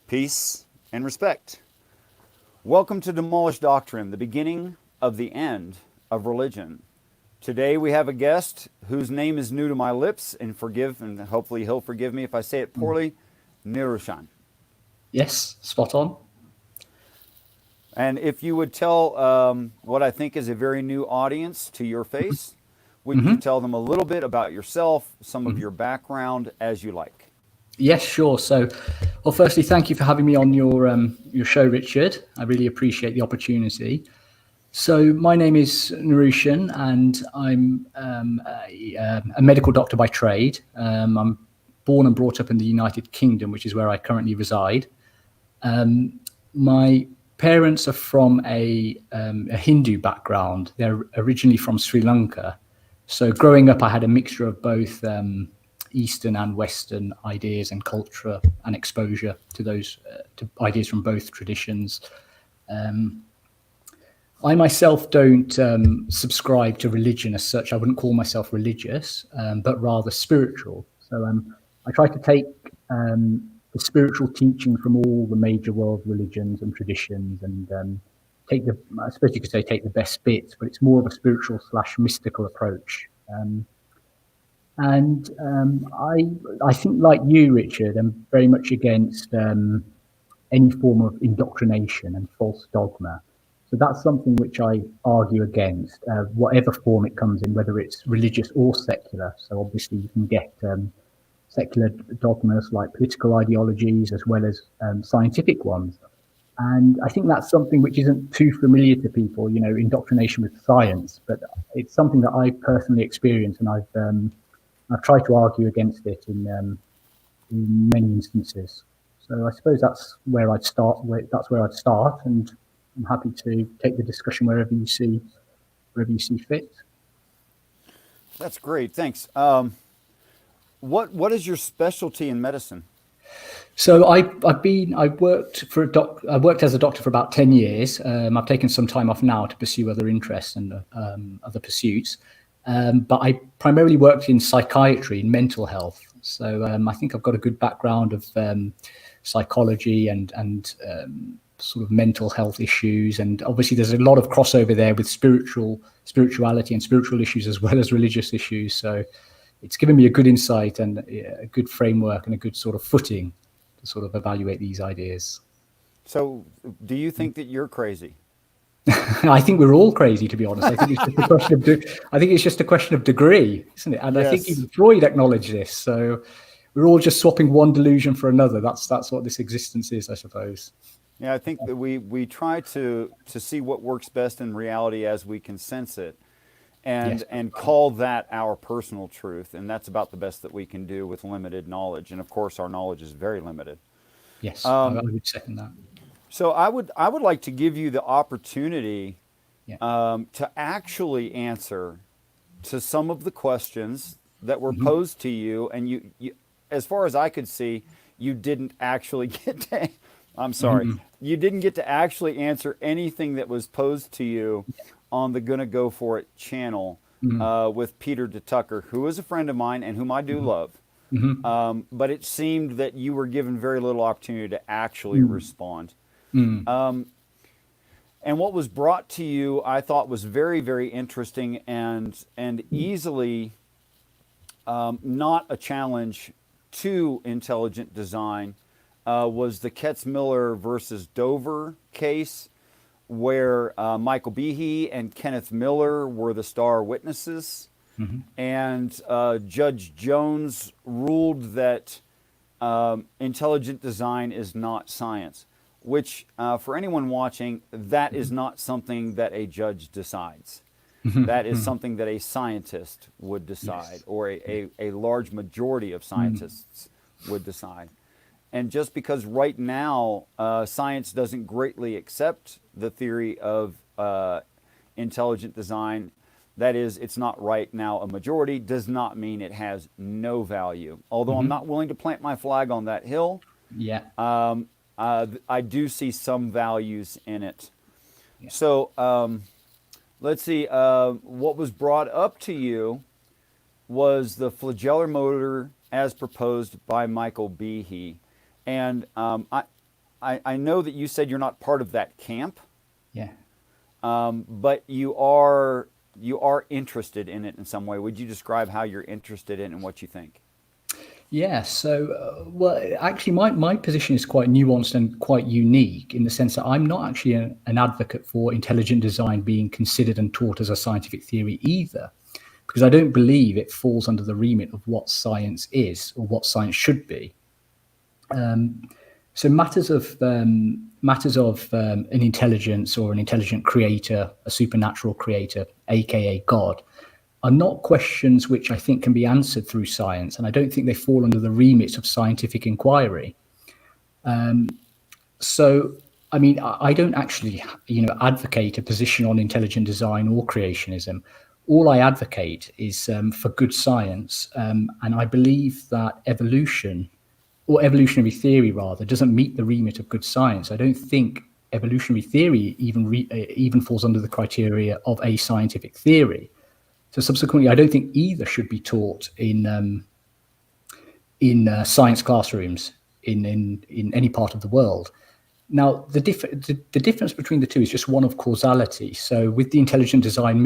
peace, and respect. Welcome to Demolish Doctrine, the beginning of the end of religion. Today we have a guest whose name is new to my lips, and hopefully he'll forgive me if I say it poorly, Nirushan. Yes, spot on. And if you would tell what I think is a very new audience to your face, would you tell them a little bit about yourself, some of your background, as you like? Yes, sure. So, well, firstly, thank you for having me on your show, Richard. I really appreciate the opportunity. So, my name is Nirushan, and I'm a medical doctor by trade. I'm born and brought up in the United Kingdom, which is where I currently reside. My parents are from a Hindu background. They're originally from Sri Lanka. So, growing up, I had a mixture of both Eastern and Western ideas and culture and exposure to those to ideas from both traditions. I myself don't subscribe to religion as such. I wouldn't call myself religious, but rather spiritual. So I try to take the spiritual teaching from all the major world religions and traditions and take I suppose you could say take the best bits, but it's more of a spiritual / mystical approach. I think, like you, Richard, I'm very much against any form of indoctrination and false dogma. So that's something which I argue against, whatever form it comes in, whether it's religious or secular. So obviously you can get secular dogmas like political ideologies as well as scientific ones. And I think that's something which isn't too familiar to people, indoctrination with science, but it's something that I personally experienced, and I've tried to argue against it in many instances. So I suppose that's where I'd start. And I'm happy to take the discussion wherever you see fit. That's great. Thanks. What is your specialty in medicine? So I worked as a doctor for about 10 years. I've taken some time off now to pursue other interests and other pursuits. But I primarily worked in psychiatry and mental health. So I think I've got a good background of psychology and sort of mental health issues. And obviously there's a lot of crossover there with spirituality and spiritual issues as well as religious issues. So it's given me a good insight and a good framework and a good sort of footing to sort of evaluate these ideas. So do you think that you're crazy? I think we're all crazy, to be honest. I think it's just a question of degree, isn't it? And yes. I think even Freud acknowledged this. So we're all just swapping one delusion for another. That's what this existence is, I suppose. Yeah, I think that we try to see what works best in reality as we can sense it, and call that our personal truth. And that's about the best that we can do with limited knowledge. And of course, our knowledge is very limited. Yes, I would second that. So I would like to give you the opportunity to actually answer to some of the questions that were posed to you, and you, as far as I could see, you didn't actually get to. I'm sorry, you didn't get to actually answer anything that was posed to you on the Gonna Go For It channel with Peter DeTucker, who is a friend of mine and whom I do love. But it seemed that you were given very little opportunity to actually respond. And what was brought to you, I thought, was very, very interesting and easily not a challenge to intelligent design. Was the Ketzmiller versus Dover case, where Michael Behe and Kenneth Miller were the star witnesses, and Judge Jones ruled that intelligent design is not science. Which, for anyone watching, that is not something that a judge decides. That is something that a scientist would decide, or a large majority of scientists would decide. And just because right now science doesn't greatly accept the theory of intelligent design, that is, it's not right now a majority, does not mean it has no value. Although I'm not willing to plant my flag on that hill. I do see some values in it. So let's see. What was brought up to you was the flagellar motor as proposed by Michael Behe. And I know that you said you're not part of that camp, Yeah. but you are interested in it in some way. Would you describe how you're interested in it and what you think? Yeah, so, well, actually, my position is quite nuanced and quite unique in the sense that I'm not actually an advocate for intelligent design being considered and taught as a scientific theory either, because I don't believe it falls under the remit of what science is or what science should be. So matters of an intelligence or an intelligent creator, a supernatural creator, aka God, are not questions which I think can be answered through science, and I don't think they fall under the remit of scientific inquiry. So, I mean, I don't actually, advocate a position on intelligent design or creationism. All I advocate is for good science, and I believe that evolution, or evolutionary theory rather, doesn't meet the remit of good science. I don't think evolutionary theory even falls under the criteria of a scientific theory. So subsequently, I don't think either should be taught in science classrooms in any part of the world. Now, the difference between the two is just one of causality. So with the intelligent design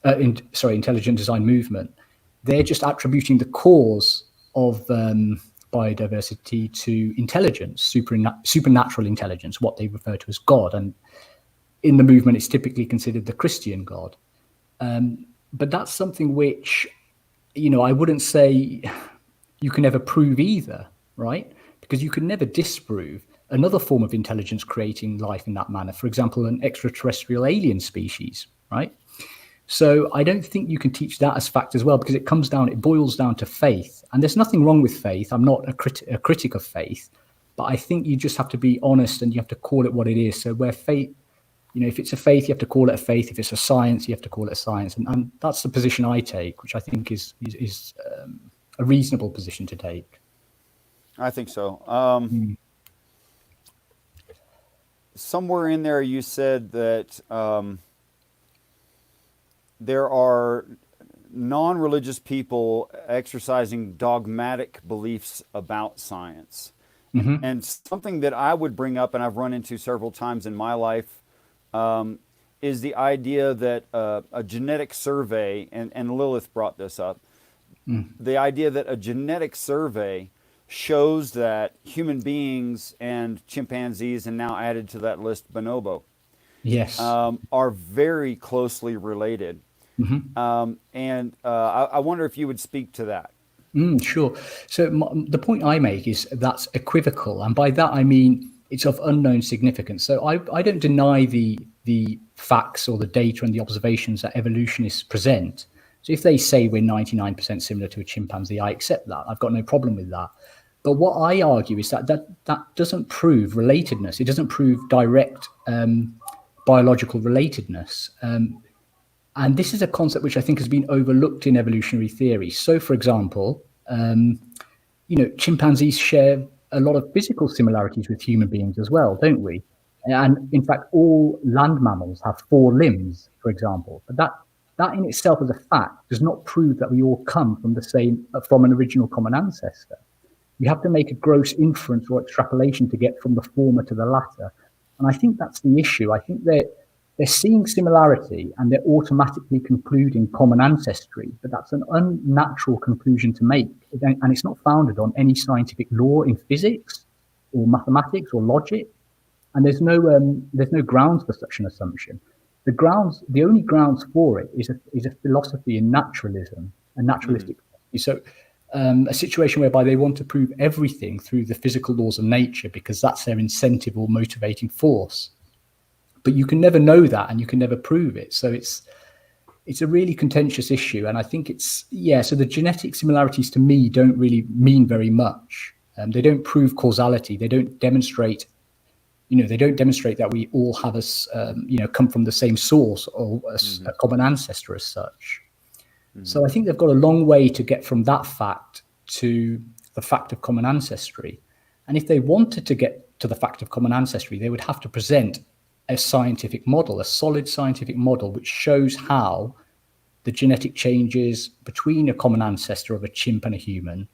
intelligent design movement, they're just attributing the cause of biodiversity to intelligence, supernatural intelligence, what they refer to as God. And in the movement, it's typically considered the Christian God. But that's something which, I wouldn't say you can ever prove either, right? Because you can never disprove another form of intelligence creating life in that manner. For example, an extraterrestrial alien species, right? So I don't think you can teach that as fact as well, because it boils down to faith. And there's nothing wrong with faith. I'm not a critic of faith, but I think you just have to be honest and you have to call it what it is. So where faith, if it's a faith, you have to call it a faith. If it's a science, you have to call it a science. And that's the position I take, which I think is a reasonable position to take. I think so. Somewhere in there you said that there are non-religious people exercising dogmatic beliefs about science. Mm-hmm. And something that I would bring up, and I've run into several times in my life, is the idea that a genetic survey, and Lilith brought this up, the idea that a genetic survey shows that human beings and chimpanzees, and now added to that list bonobo, yes, are very closely related. Mm-hmm. And I wonder if you would speak to that. Sure. So the point I make is that's equivocal, and by that I mean it's of unknown significance. So I don't deny the facts or the data and the observations that evolutionists present. So if they say we're 99% similar to a chimpanzee, I accept that. I've got no problem with that. But what I argue is that doesn't prove relatedness. It doesn't prove direct biological relatedness. And this is a concept which I think has been overlooked in evolutionary theory. So, for example, chimpanzees share a lot of physical similarities with human beings as well, don't we? And in fact, all land mammals have 4 limbs, for example. But that in itself as a fact does not prove that we all come from an original common ancestor. You have to make a gross inference or extrapolation to get from the former to the latter. And I think that's the issue. I think they're seeing similarity and they're automatically concluding common ancestry, but that's an unnatural conclusion to make. And it's not founded on any scientific law in physics or mathematics or logic. And there's no grounds for such an assumption. The only grounds for it is a philosophy in naturalism, a naturalistic philosophy. So a situation whereby they want to prove everything through the physical laws of nature because that's their incentive or motivating force. But you can never know that and you can never prove it. So it's a really contentious issue. And I think so the genetic similarities to me don't really mean very much. They don't prove causality. They don't demonstrate that we all have come from the same source or a common ancestor as such. Mm-hmm. So I think they've got a long way to get from that fact to the fact of common ancestry. And if they wanted to get to the fact of common ancestry, they would have to present a scientific model, a solid scientific model, which shows how the genetic changes between a common ancestor of a chimp and a human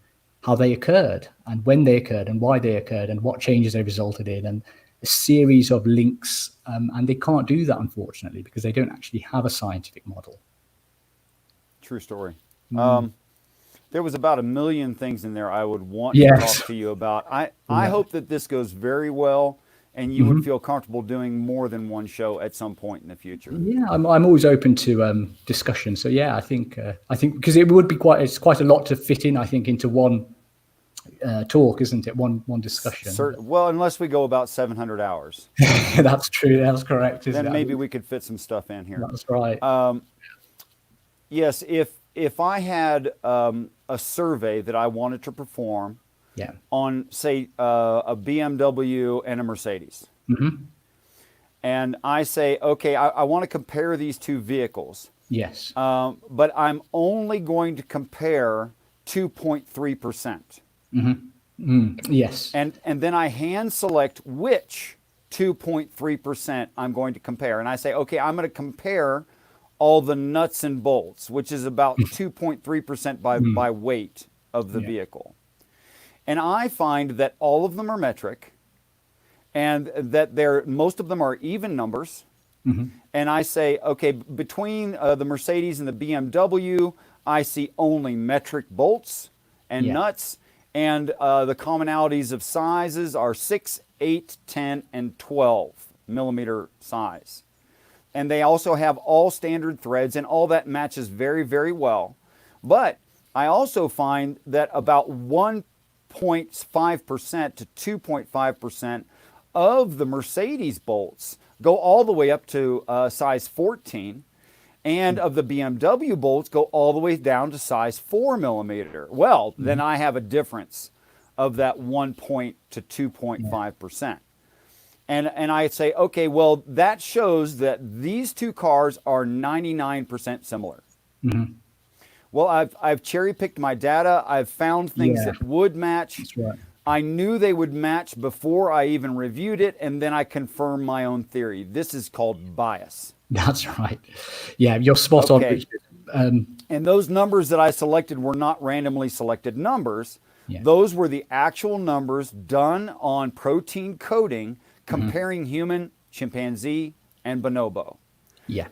how they occurred and when they occurred and why they occurred and what changes they resulted in, and a series of links. And they can't do that, unfortunately, because they don't actually have a scientific model. True story. There was about 1 million things in there I would want to talk to you about. I hope that this goes very well, and you would feel comfortable doing more than one show at some point in the future. Yeah, I'm always open to discussion. So yeah, I think because it would be it's quite a lot to fit in, I think, into one talk, isn't it? One discussion. Well, unless we go about 700 hours. That's true. That's correct. Then maybe we could fit some stuff in here. That's right. Yes, if I had a survey that I wanted to perform on, say, a BMW and a Mercedes, and I say, okay, I want to compare these two vehicles. Yes. But I'm only going to compare 2.3%. Yes. And then I hand select which 2.3% I'm going to compare. And I say, okay, I'm going to compare all the nuts and bolts, which is about 2.3% by weight of the vehicle. And I find that all of them are metric, and that most of them are even numbers. And I say, okay, between the Mercedes and the BMW, I see only metric bolts and nuts, and the commonalities of sizes are 6, 8, 10, and 12 millimeter size. And they also have all standard threads, and all that matches very, very well. But I also find that about 1.5% to 2.5% of the Mercedes bolts go all the way up to size 14, and of the BMW bolts go all the way down to size 4 millimeter. Well, then I have a difference of that 1 to 2.5%. And I say, okay, well, that shows that these two cars are 99% similar. Well, I've cherry-picked my data. I've found things that would match. That's right. I knew they would match before I even reviewed it, and then I confirmed my own theory. This is called bias. That's right. Yeah, you're spot on, Richard. And those numbers that I selected were not randomly selected numbers. Those were the actual numbers done on protein coding, comparing human, chimpanzee, and bonobo.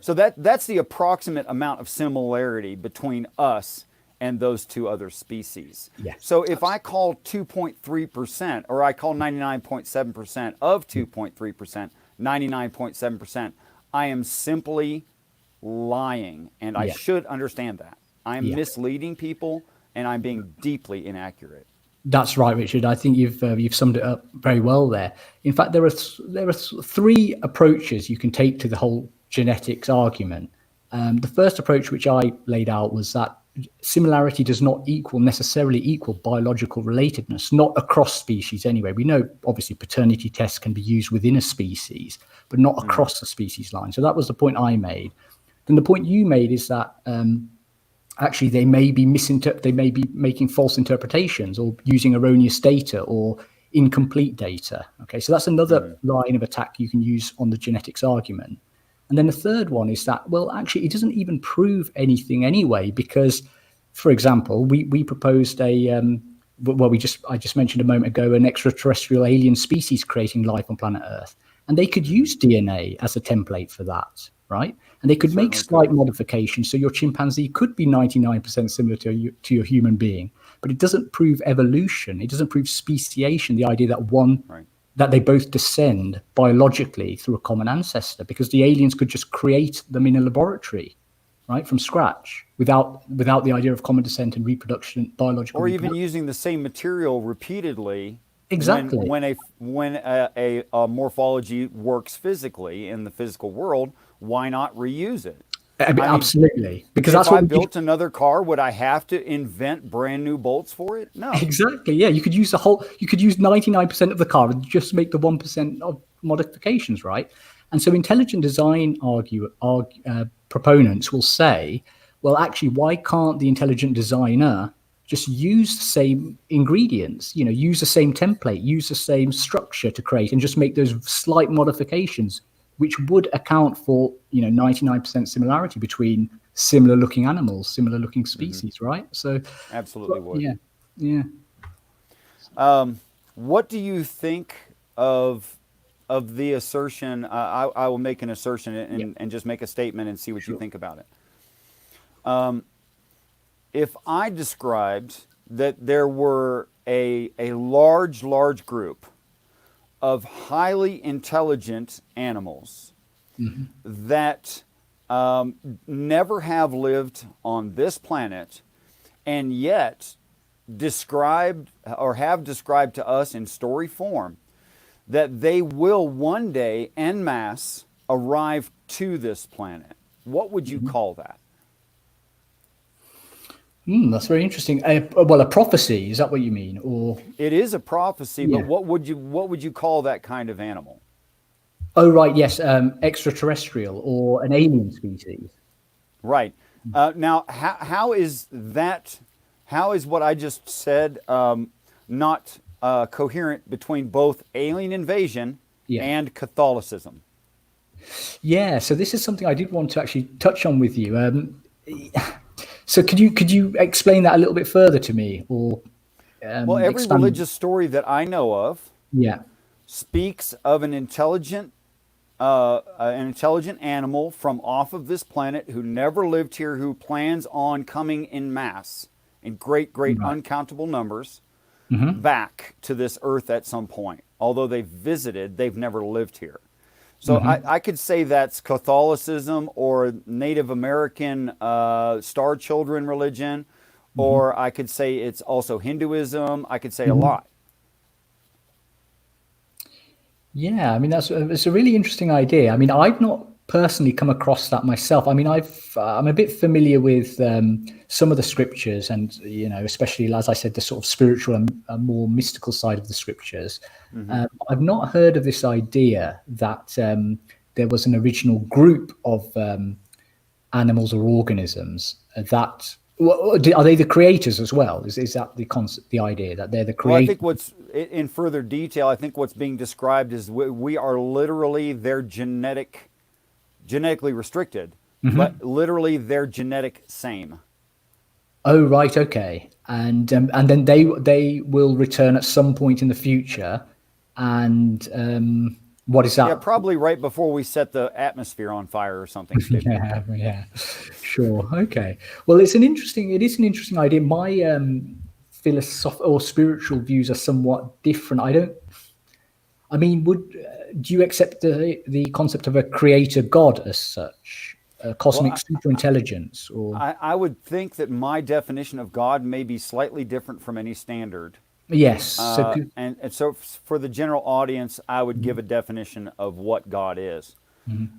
So that's the approximate amount of similarity between us and those two other species. So if I call 2.3%, or I call 99.7% of 2.3%, 99.7%, I am simply lying, and I should understand that. I am misleading people, and I'm being deeply inaccurate. That's right, Richard. I think you've summed it up very well there. In fact, there are three approaches you can take to the whole genetics argument. The first approach, which I laid out, was that similarity does not necessarily equal biological relatedness, not across species anyway. We know, obviously, paternity tests can be used within a species, but not across the species line. So that was the point I made. Then the point you made is that actually they may be making false interpretations or using erroneous data or incomplete data. Okay, so that's another line of attack you can use on the genetics argument. And then the third one is that, well, actually, it doesn't even prove anything anyway, because, for example, we proposed I just mentioned a moment ago, an extraterrestrial alien species creating life on planet Earth. And they could use DNA as a template for that, right? And they could make slight modifications, so your chimpanzee could be 99% similar to your human being. But it doesn't prove evolution. It doesn't prove speciation, the idea that that they both descend biologically through a common ancestor, because the aliens could just create them in a laboratory, right, from scratch, without the idea of common descent and reproduction, biological. Or even using the same material repeatedly. Exactly. When a morphology works physically in the physical world, why not reuse it? Absolutely, because if I built another car, would I have to invent brand new bolts for it? No. Exactly. Yeah, you could use 99% of the car and just make the 1% of modifications, right? And so intelligent design proponents will say, well, actually, why can't the intelligent designer just use the same ingredients, use the same template, use the same structure to create, and just make those slight modifications, which would account for 99% similarity between similar looking animals, similar looking species, right? So absolutely would. Yeah. What do you think of the assertion? I will make an assertion Yeah, and just make a statement and see what you sure. think about it. If I described that there were a large group of highly intelligent animals that never have lived on this planet, and yet described or have described to us in story form that they will one day en masse arrive to this planet, what would you call that? That's very interesting. Well, a prophecy, is that what you mean? Or It is a prophecy, but yeah. what would you call that kind of animal? Oh, right. Yes. Extraterrestrial or an alien species. Right. Now, how is that? How is what I just said not coherent between both alien invasion Yeah. and Catholicism? Yeah. So this is something I did want to actually touch on with you. So could you explain that a little bit further to me, or Well, every expand? religious story that I know of Yeah. speaks of an intelligent animal from off of this planet who never lived here, who plans on coming in mass, in great Right. uncountable numbers, back to this earth at some point. Although they've visited, they've never lived here. So I could say that's Catholicism or Native American Star Children religion, or I could say it's also Hinduism. I could say a lot. Yeah, I mean it's a really interesting idea. I mean, I've not personally come across that myself. I mean, I'm a bit familiar with some of the scriptures, and especially as I said, the sort of spiritual and more mystical side of the scriptures. I've not heard of this idea that there was an original group of animals or organisms that. Are they the creators as well? Is that the concept, the idea that they're the Well, I creators? think what's in further detail, I think what's being described is we are literally their genetically restricted, but literally their genetic same. Oh, right, okay. And then they will return at some point in the future. And what is Yeah, that? probably right before we set the atmosphere on fire or something stupid. Yeah, sure, okay. Well, it is an interesting idea. My philosophical or spiritual views are somewhat different. I mean, do you accept the concept of a creator God as such, a Well, cosmic super intelligence, or I would think that my definition of God may be slightly different from any standard. yes? So And so for the general audience, I would give a definition of what God is.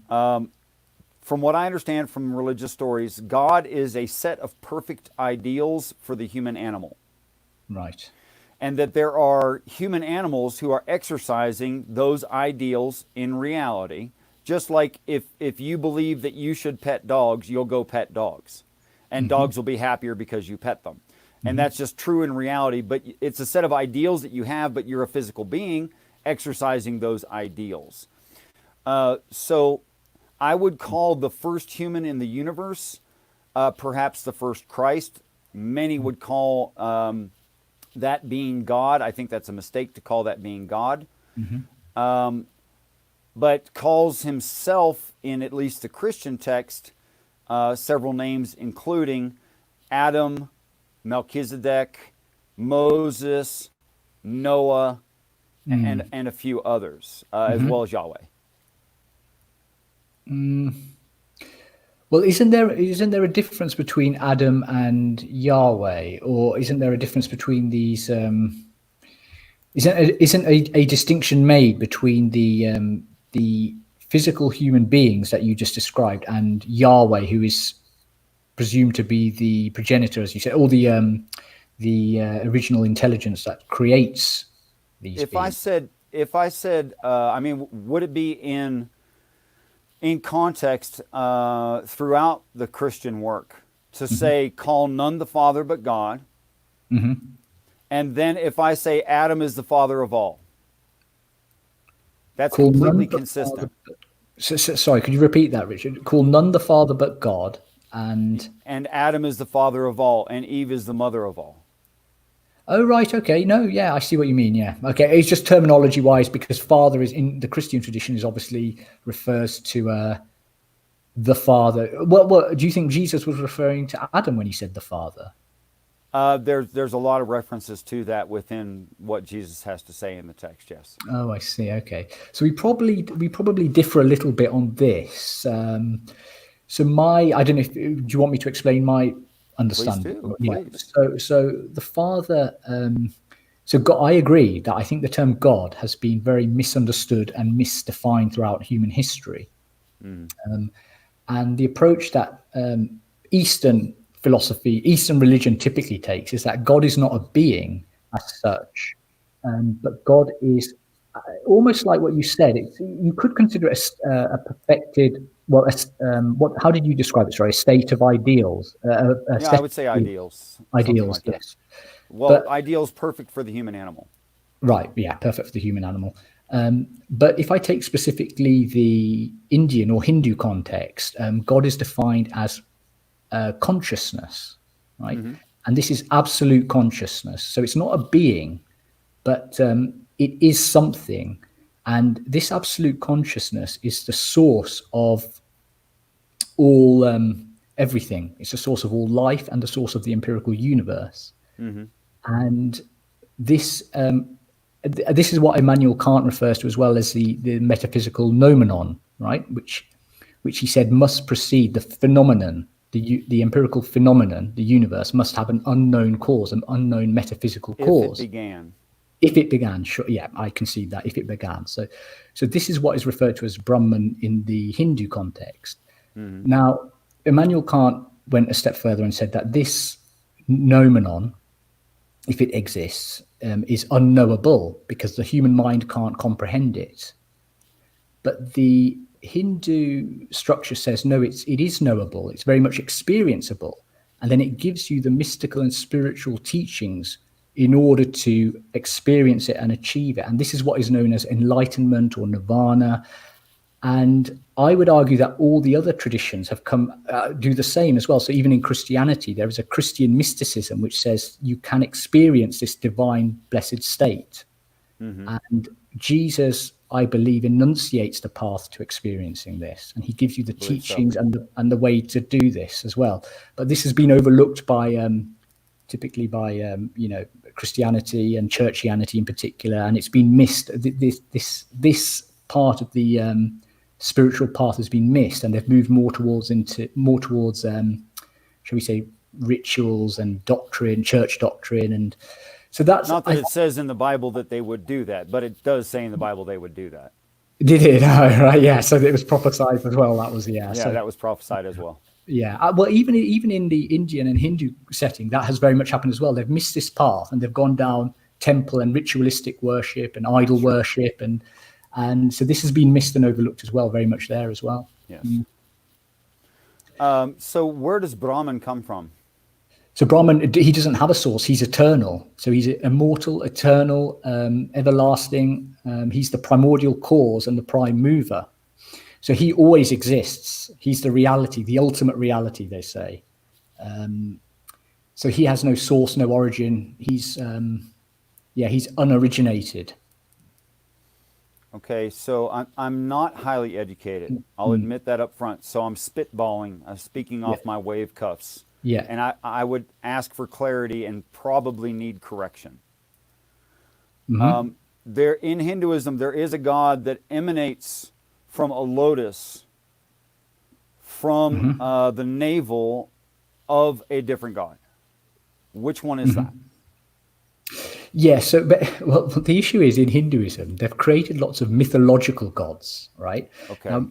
From what I understand from religious stories, God is a set of perfect ideals for the human animal. right. And that there are human animals who are exercising those ideals in reality. Just like if you believe that you should pet dogs, you'll go pet dogs. And dogs will be happier because you pet them. And that's just true in reality, but it's a set of ideals that you have, but you're a physical being exercising those ideals. So I would call the first human in the universe perhaps the first Christ. Many would call that being God. I think that's a mistake to call that being God. But calls himself, in at least the Christian text, several names, including Adam, Melchizedek, Moses, Noah, and a few others, as well as Yahweh. Well, isn't there a difference between Adam and Yahweh, or isn't there a difference between these? Isn't a distinction made between the physical human beings that you just described and Yahweh, who is presumed to be the progenitor, as you said, or the original intelligence that creates these If I beings? said, I mean, would it be in context throughout the Christian work to say, call none the Father but God? And then if I say Adam is the father of all, that's Call completely none the Father. consistent. Sorry, could you repeat that, Richard? Call none the Father but God, and And Adam is the father of all, and Eve is the mother of all. Oh, right. Okay. No, yeah, I see what you mean. Yeah. Okay. It's just terminology wise, because father is in the Christian tradition is obviously refers to the father. What do you think Jesus was referring to Adam when he said the father? There's a lot of references to that within what Jesus has to say in the text. Yes. Oh, I see. Okay. So we probably differ a little bit on this. So I don't know if, do you want me to explain my Please understanding? do. Yeah. Please. So the father, so God, I agree that I think the term God has been very misunderstood and misdefined throughout human history. Mm. And the approach that Eastern philosophy, Eastern religion typically takes is that God is not a being as such, but God is almost like what you said. You could consider it a perfected, well, how did you describe it? Sorry, a state of ideals, a Yeah, I set would say of ideals, something ideals, like that. yes. Well, But ideals perfect for the human animal. right, yeah, perfect for the human animal. But if I take specifically the Indian or Hindu context, God is defined as consciousness, right? Hmm. And this is absolute consciousness. So it's not a being, but it is something. And this absolute consciousness is the source of all everything. It's the source of all life and the source of the empirical universe. Hmm. And this this is what Immanuel Kant refers to as well as the metaphysical noumenon, right? Which he said must precede the phenomenon, the empirical phenomenon, the universe must have an unknown cause, an unknown metaphysical If it cause. began. If it began, sure, yeah, I concede that. If it began, so this is what is referred to as Brahman in the Hindu context. Hmm. Now, Immanuel Kant went a step further and said that this noumenon, if it exists, is unknowable because the human mind can't comprehend it. But the Hindu structure says no, it is knowable. It's very much experienceable, and then it gives you the mystical and spiritual teachings in order to experience it and achieve it. And this is what is known as enlightenment or nirvana. And I would argue that all the other traditions have come do the same as well. So even in Christianity, there is a Christian mysticism which says you can experience this divine blessed state. Hmm. And Jesus, I believe, enunciates the path to experiencing this, and he gives you the Believe so. teachings and the way to do this as well. But this has been overlooked by typically by Christianity and churchianity in particular, and it's been missed. This part of the spiritual path has been missed, and they've moved more towards shall we say, rituals and doctrine, church doctrine, and so that's Not that it says in the Bible that they would do that, but it does say in the Bible they would do that. did it. Oh, right, yeah. So it was prophesied as well. That was Yeah, So that was prophesied as well. yeah. Well, even in the Indian and Hindu setting, that has very much happened as well. They've missed this path and they've gone down temple and ritualistic worship and idol Sure. worship, and so this has been missed and overlooked as well, very much there as well. Yes. So where does Brahman come from? So Brahman, he doesn't have a source. He's eternal. So he's immortal, eternal, everlasting. He's the primordial cause and the prime mover. So he always exists. He's the reality, the ultimate reality, they say. So he has no source, no origin. He's unoriginated. Okay, so I'm not highly educated. I'll admit that up front. So I'm spitballing. I'm speaking off my wave cuffs. Yeah. And I would ask for clarity and probably need correction. There in Hinduism, there is a god that emanates from a lotus from the navel of a different god. Which one is that? Yeah, well, the issue is in Hinduism, they've created lots of mythological gods, right? Okay.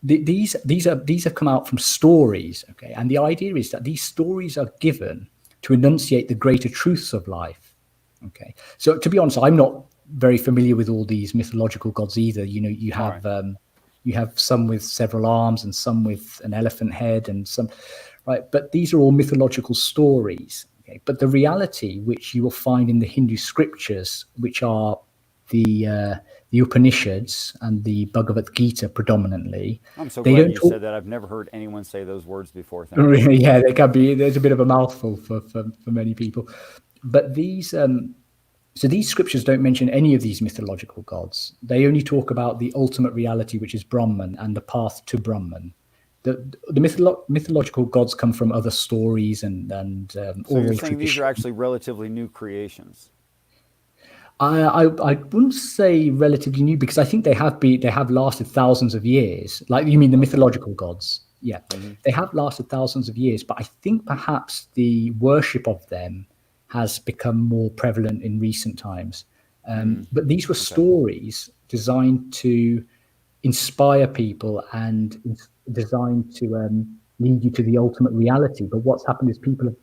These have come out from stories, okay, and the idea is that these stories are given to enunciate the greater truths of life, okay. So to be honest, I'm not very familiar with all these mythological gods either. You know, you have some with several arms and some with an elephant head and some, right? But these are all mythological stories. Okay? But the reality, which you will find in the Hindu scriptures, which are the Upanishads and the Bhagavad Gita predominantly. I'm so glad you said that. I've never heard anyone say those words before. Really, yeah, they can be. There's a bit of a mouthful for many people. but these scriptures don't mention any of these mythological gods. They only talk about the ultimate reality, which is Brahman, and the path to Brahman. The mythological gods come from other stories and So you're oral saying these tradition. are actually relatively new creations? I wouldn't say relatively new, because I think they have lasted thousands of years. Like, you mean the mythological gods? Yeah, they have lasted thousands of years, but I think perhaps the worship of them has become more prevalent in recent times. But these were stories designed to inspire people and designed to lead you to the ultimate reality. But what's happened is people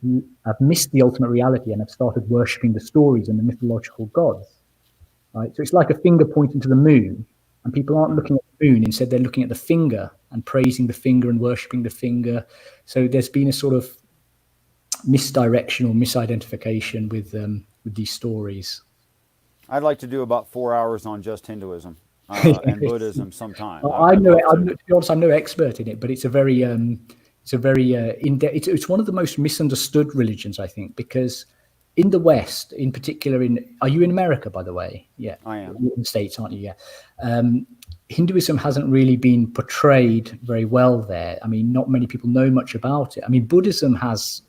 have missed the ultimate reality and have started worshipping the stories and the mythological gods. Right? So it's like a finger pointing to the moon, and people aren't looking at the moon. Instead, they're looking at the finger and praising the finger and worshipping the finger. So there's been a sort of misdirection or misidentification with these stories. I'd like to do about 4 hours on just Hinduism and Buddhism sometime. I I'd know. love to. To be honest, I'm no expert in it, but it's a very in-depth. It's one of the most misunderstood religions, I think, because in the West, in particular, are you in America, by the way? Yeah, I am. you're in the States, aren't you? Yeah. Hinduism hasn't really been portrayed very well there. I mean, not many people know much about it. I mean, Buddhism has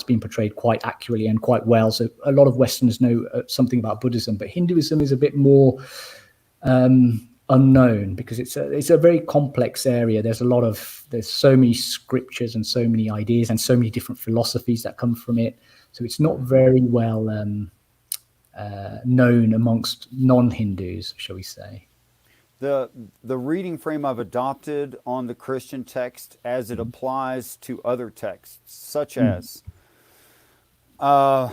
been portrayed quite accurately and quite well. So a lot of Westerners know something about Buddhism, but Hinduism is a bit more unknown, because it's a very complex area. There's so many scriptures and so many ideas and so many different philosophies that come from it. So it's not very well known amongst non-Hindus, shall we say. The reading frame I've adopted on the Christian text as it applies to other texts, such as, I'm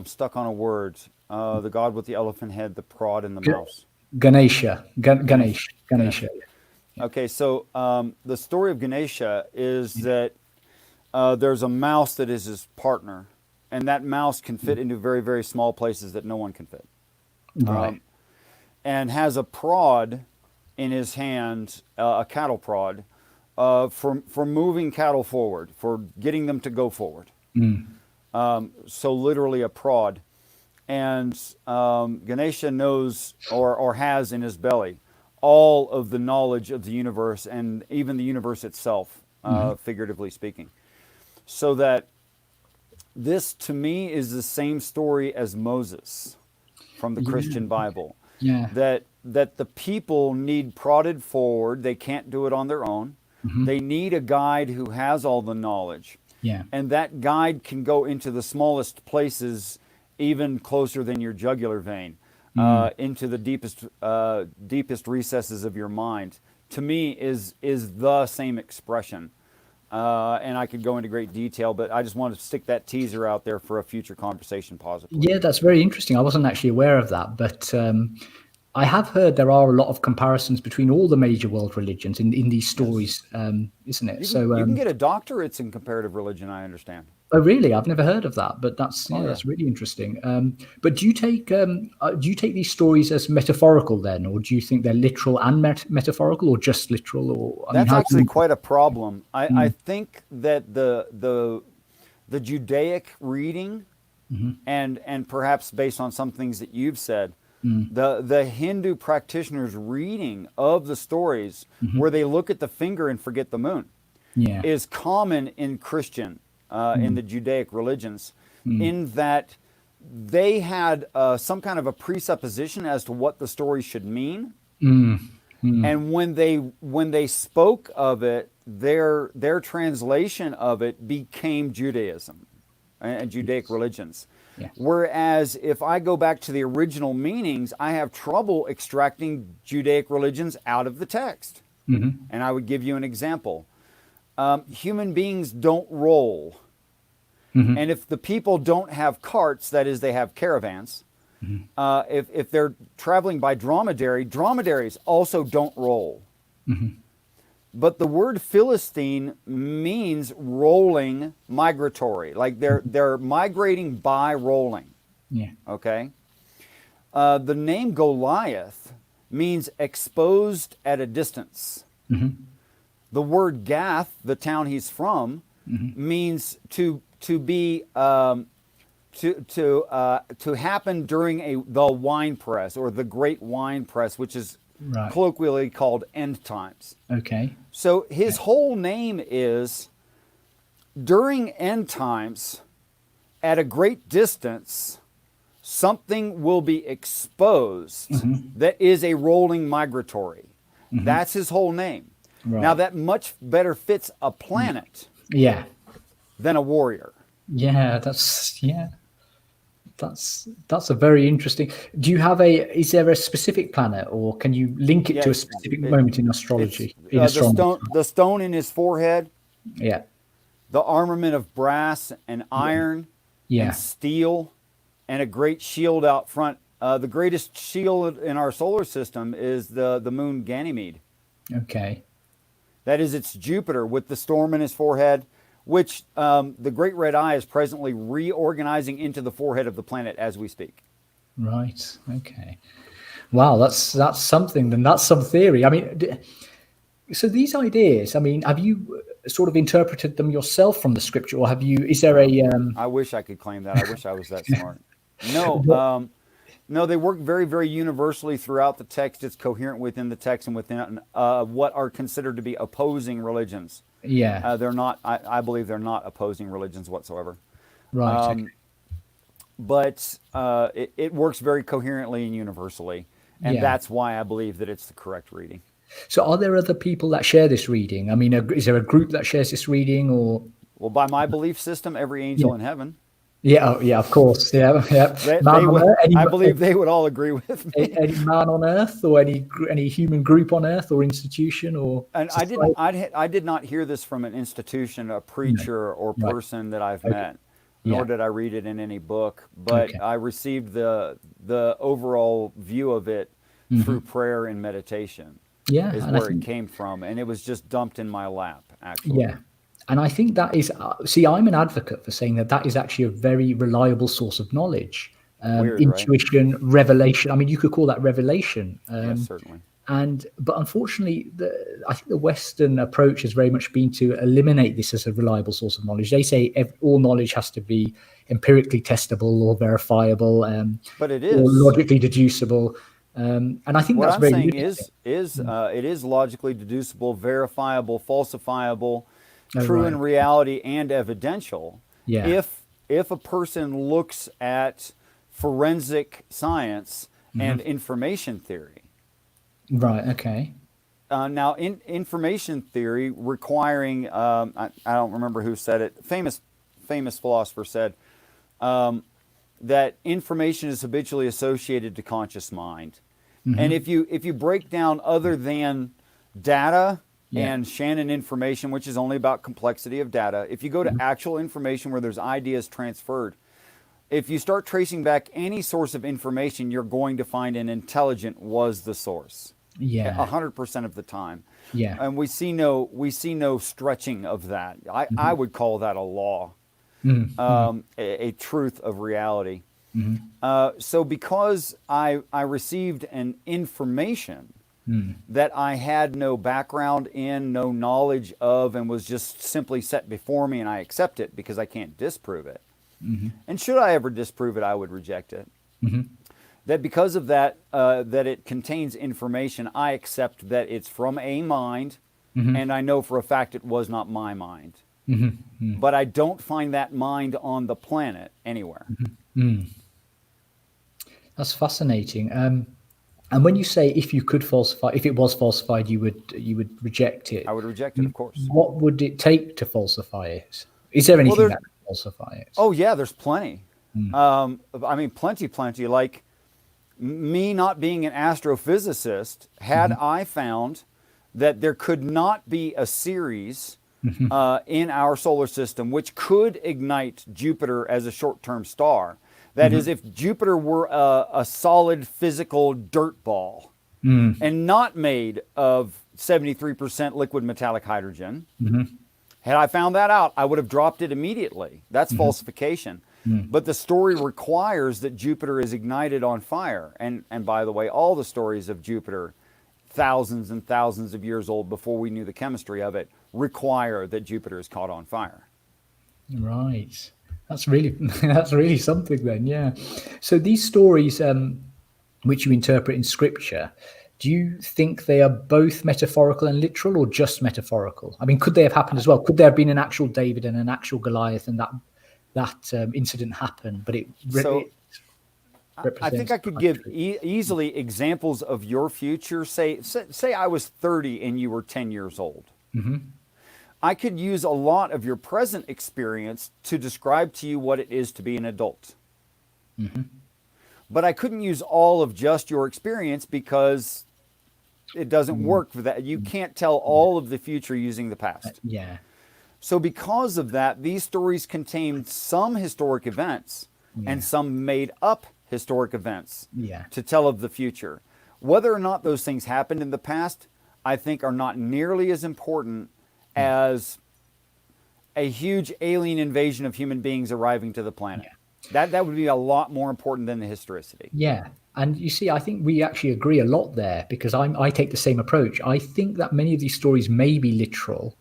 stuck on a word. The god with the elephant head, the prod, and the mouse. Ganesha. Okay, so the story of Ganesha is that there's a mouse that is his partner, and that mouse can fit into very, very small places that no one can fit. Right. And has a prod in his hand, a cattle prod, for moving cattle forward, for getting them to go forward. So literally a prod. And Ganesha knows or has in his belly all of the knowledge of the universe, and even the universe itself, figuratively speaking. So that this, to me, is the same story as Moses from the Christian Bible. Yeah. That the people need prodded forward. They can't do it on their own. They need a guide who has all the knowledge. Yeah. And that guide can go into the smallest places, even closer than your jugular vein, into the deepest recesses of your mind. To me, is the same expression. And I could go into great detail, but I just wanted to stick that teaser out there for a future conversation, possibly. Yeah, that's very interesting. I wasn't actually aware of that, but I have heard there are a lot of comparisons between all the major world religions in these stories, isn't it? You can get a doctorates in comparative religion, I understand. Oh, really? I've never heard of that, but that's yeah. that's really interesting. But do you take these stories as metaphorical then, or do you think they're literal and metaphorical, or just literal? Or That's actually quite a problem. I think that the Judaic reading, and perhaps based on some things that you've said, the Hindu practitioners' reading of the stories, where they look at the finger and forget the moon, is common in Christian. In the Judaic religions, in that they had some kind of a presupposition as to what the story should mean, and when they spoke of it, their translation of it became Judaism and Judaic religions. Yeah. Whereas if I go back to the original meanings, I have trouble extracting Judaic religions out of the text. And I would give you an example. Human beings don't roll. And if the people don't have carts, that is, they have caravans, if they're traveling by dromedaries also don't roll. But the word Philistine means rolling, migratory, like they're migrating by rolling. Yeah. Okay? The name Goliath means exposed at a distance. The word Gath, the town he's from, means to to be to happen during the wine press, or the great wine press, which is Right. colloquially called end times. Okay. So his whole name is, during end times, at a great distance, something will be exposed that is a rolling migratory. That's his whole name. Right. Now, that much better fits a planet Yeah. than a warrior. Yeah. That's a very interesting. Do you have is there a specific planet, or can you link it to a specific moment in astrology? The stone in his forehead, Yeah. the armament of brass and iron Yeah. and steel, and a great shield out front. The greatest shield in our solar system is the moon Ganymede. Okay. That is, it's Jupiter with the storm in his forehead, which the great red eye is presently reorganizing into the forehead of the planet as we speak. Right. Okay. Wow, that's something. Then that's some theory. I mean, so these ideas. I mean, have you sort of interpreted them yourself from the scripture, or have you? Is there a? I wish I could claim that. I wish I was that smart. No. No, they work very, very universally throughout the text. It's coherent within the text and within what are considered to be opposing religions. Yeah. They're not. I believe they're not opposing religions whatsoever. Right. Okay. But it works very coherently and universally, and Yeah. that's why I believe that it's the correct reading. So, are there other people that share this reading? I mean, is there a group that shares this reading, or? Well, by my belief system, every angel in heaven. Yeah, yeah, of course. Yeah, yeah. I believe they would all agree with me. Any man on earth, or any human group on earth, or institution, or? And I did not hear this from an institution, a preacher, or person that I've met, nor did I read it in any book. But I received the overall view of it through prayer and meditation. Yeah, is where it came from, and it was just dumped in my lap, actually. Yeah. And I think that is, I'm an advocate for saying that is actually a very reliable source of knowledge. Weird, intuition, right? Revelation. I mean, you could call that revelation. Yes, certainly. But unfortunately, I think the Western approach has very much been to eliminate this as a reliable source of knowledge. They say all knowledge has to be empirically testable or verifiable, but it is, or logically deducible. And I think what that's I'm very saying it is logically deducible, verifiable, falsifiable, true in reality, and evidential. Yeah. If a person looks at forensic science and information theory. Right. Okay. Now, information theory requiring, I don't remember who said it. Famous philosopher said that information is habitually associated to conscious mind, and if you break down other than data and Shannon information, which is only about complexity of data, if you go to actual information where there's ideas transferred, if you start tracing back any source of information, you're going to find an intelligent was the source. Yeah. 100% of the time. Yeah. And we see no stretching of that. I would call that a law, a truth of reality. So because I received an information that I had no background in, no knowledge of, and was just simply set before me, and I accept it because I can't disprove it. And should I ever disprove it, I would reject it. That because of that, that it contains information, I accept that it's from a mind, and I know for a fact it was not my mind. But I don't find that mind on the planet anywhere. That's fascinating. And when you say if you could falsify, if it was falsified, you would reject it. I would reject it, of course. What would it take to falsify it? Is there anything that could falsify it? Oh yeah, there's plenty. I mean, plenty. Like me not being an astrophysicist, had I found that there could not be a series in our solar system which could ignite Jupiter as a short-term star. That is, if Jupiter were a solid physical dirt ball and not made of 73% liquid metallic hydrogen, had I found that out, I would have dropped it immediately. That's falsification. But the story requires that Jupiter is ignited on fire. And by the way, all the stories of Jupiter, thousands and thousands of years old before we knew the chemistry of it, require that Jupiter is caught on fire. Right. That's really that's really something then, yeah. So these stories which you interpret in scripture, do you think they are both metaphorical and literal, or just metaphorical? I mean, could they have happened as well? Could there have been an actual David and an actual Goliath, and that incident happened, but it So I think represents I could God's give truth? easily examples of your future. Say I was 30 and you were 10 years old. I could use a lot of your present experience to describe to you what it is to be an adult. But I couldn't use all of just your experience because it doesn't work for that. You can't tell all of the future using the past. Yeah. So because of that, these stories contain some historic events and some made up historic events Yeah. to tell of the future. Whether or not those things happened in the past, I think are not nearly as important as a huge alien invasion of human beings arriving to the planet. That would be a lot more important than the historicity. Yeah. And you see, I think we actually agree a lot there, because I take the same approach. I think that many of these stories may be literal,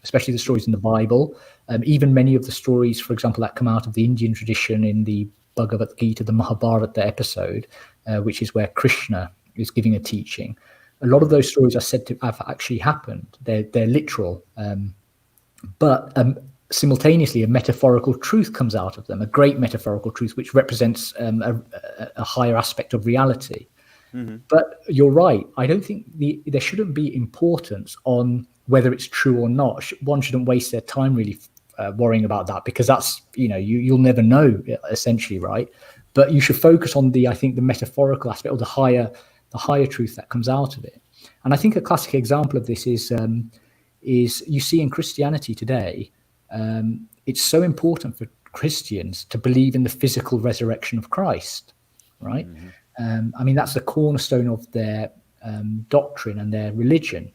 especially the stories in the Bible. Even many of the stories, for example, that come out of the Indian tradition in the Bhagavad Gita, the Mahabharata episode, which is where Krishna is giving a teaching. A lot of those stories are said to have actually happened. They're literal. But simultaneously, a metaphorical truth comes out of them, a great metaphorical truth, which represents a higher aspect of reality. But you're right. I don't think there shouldn't be importance on whether it's true or not. One shouldn't waste their time really worrying about that, because that's, you'll never know, essentially, right? But you should focus on I think the metaphorical aspect, or the higher truth that comes out of it. And I think a classic example of this is you see in Christianity today. It's so important for Christians to believe in the physical resurrection of Christ, right? I mean, that's the cornerstone of their doctrine and their religion.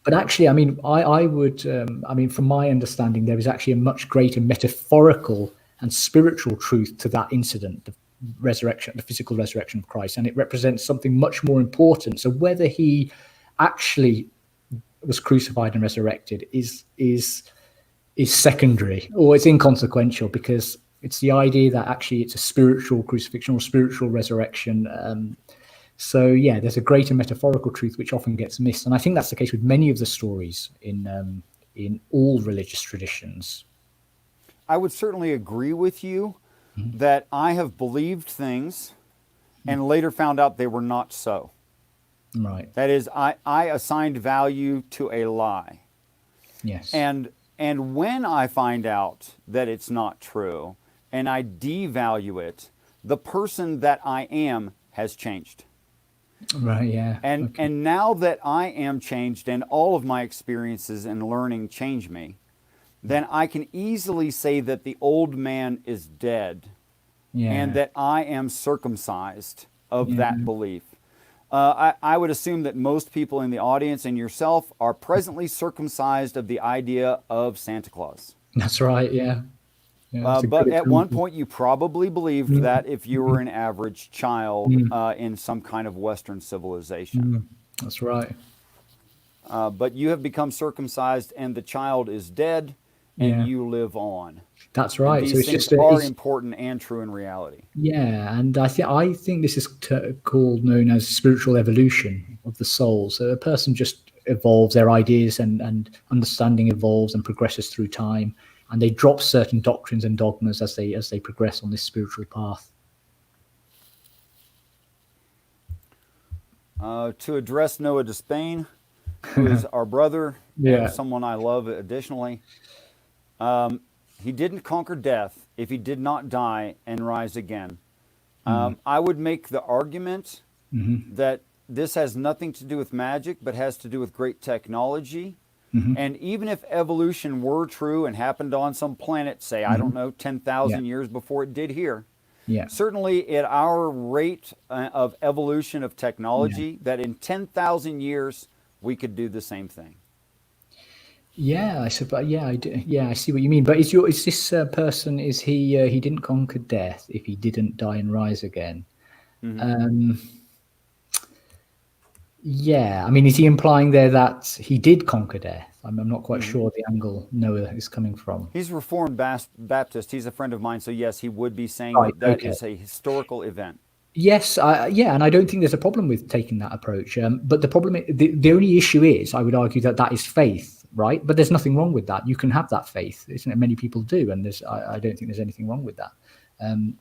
But actually, I mean, I would, from my understanding, there is actually a much greater metaphorical and spiritual truth to that incident, the resurrection, the physical resurrection of Christ, and it represents something much more important. So whether he actually was crucified and resurrected is secondary, or it's inconsequential, because it's the idea that actually it's a spiritual crucifixion or spiritual resurrection. So yeah, there's a greater metaphorical truth which often gets missed, and I think that's the case with many of the stories in all religious traditions. I would certainly agree with you that I have believed things and later found out they were not so. Right. That is, I assigned value to a lie. Yes. And when I find out that it's not true and I devalue it, the person that I am has changed. Right, yeah. And now that I am changed and all of my experiences and learning change me, then I can easily say that the old man is dead, and that I am circumcised of that belief. I would assume that most people in the audience and yourself are presently circumcised of the idea of Santa Claus. That's right, yeah. But at one point, you probably believed that if you were an average child in some kind of Western civilization. That's right. But you have become circumcised, and the child is dead, and you live on. That's right. And these so it's things just are important and true in reality. Yeah, and I think this is known as spiritual evolution of the soul. So a person just evolves, their ideas and understanding evolves and progresses through time, and they drop certain doctrines and dogmas as they progress on this spiritual path. To address Noah Despain, who is our brother and someone I love additionally, he didn't conquer death if he did not die and rise again. I would make the argument that this has nothing to do with magic, but has to do with great technology. And even if evolution were true and happened on some planet, say, I don't know, 10,000 years before it did here, certainly at our rate of evolution of technology, that in 10,000 years, we could do the same thing. Yeah, I suppose. Yeah, I do. Yeah, I see what you mean. But is this person? Is he didn't conquer death if he didn't die and rise again? Yeah, I mean, is he implying there that he did conquer death? I'm not quite sure the angle Noah is coming from. He's Reformed Baptist. He's a friend of mine, so yes, he would be saying Right, that that okay. is a historical event. Yes, yeah, and I don't think there's a problem with taking that approach. But the problem, the only issue is, I would argue that that is faith, right? But there's nothing wrong with that. You can have that faith, isn't it? Many people do, and I don't think there's anything wrong with that.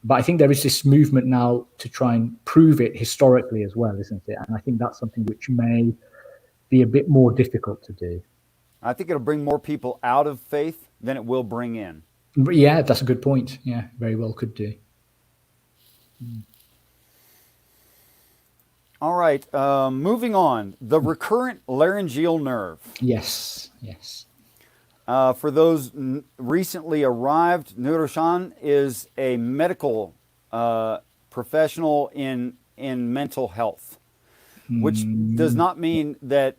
But I think there is this movement now to try and prove it historically as well, isn't it? And I think that's something which may be a bit more difficult to do. I think it'll bring more people out of faith than it will bring in. But yeah, that's a good point. Yeah, very well could do. All right, moving on. The recurrent laryngeal nerve. Yes, yes. For those recently arrived, Nirushan is a medical professional in mental health, which does not mean that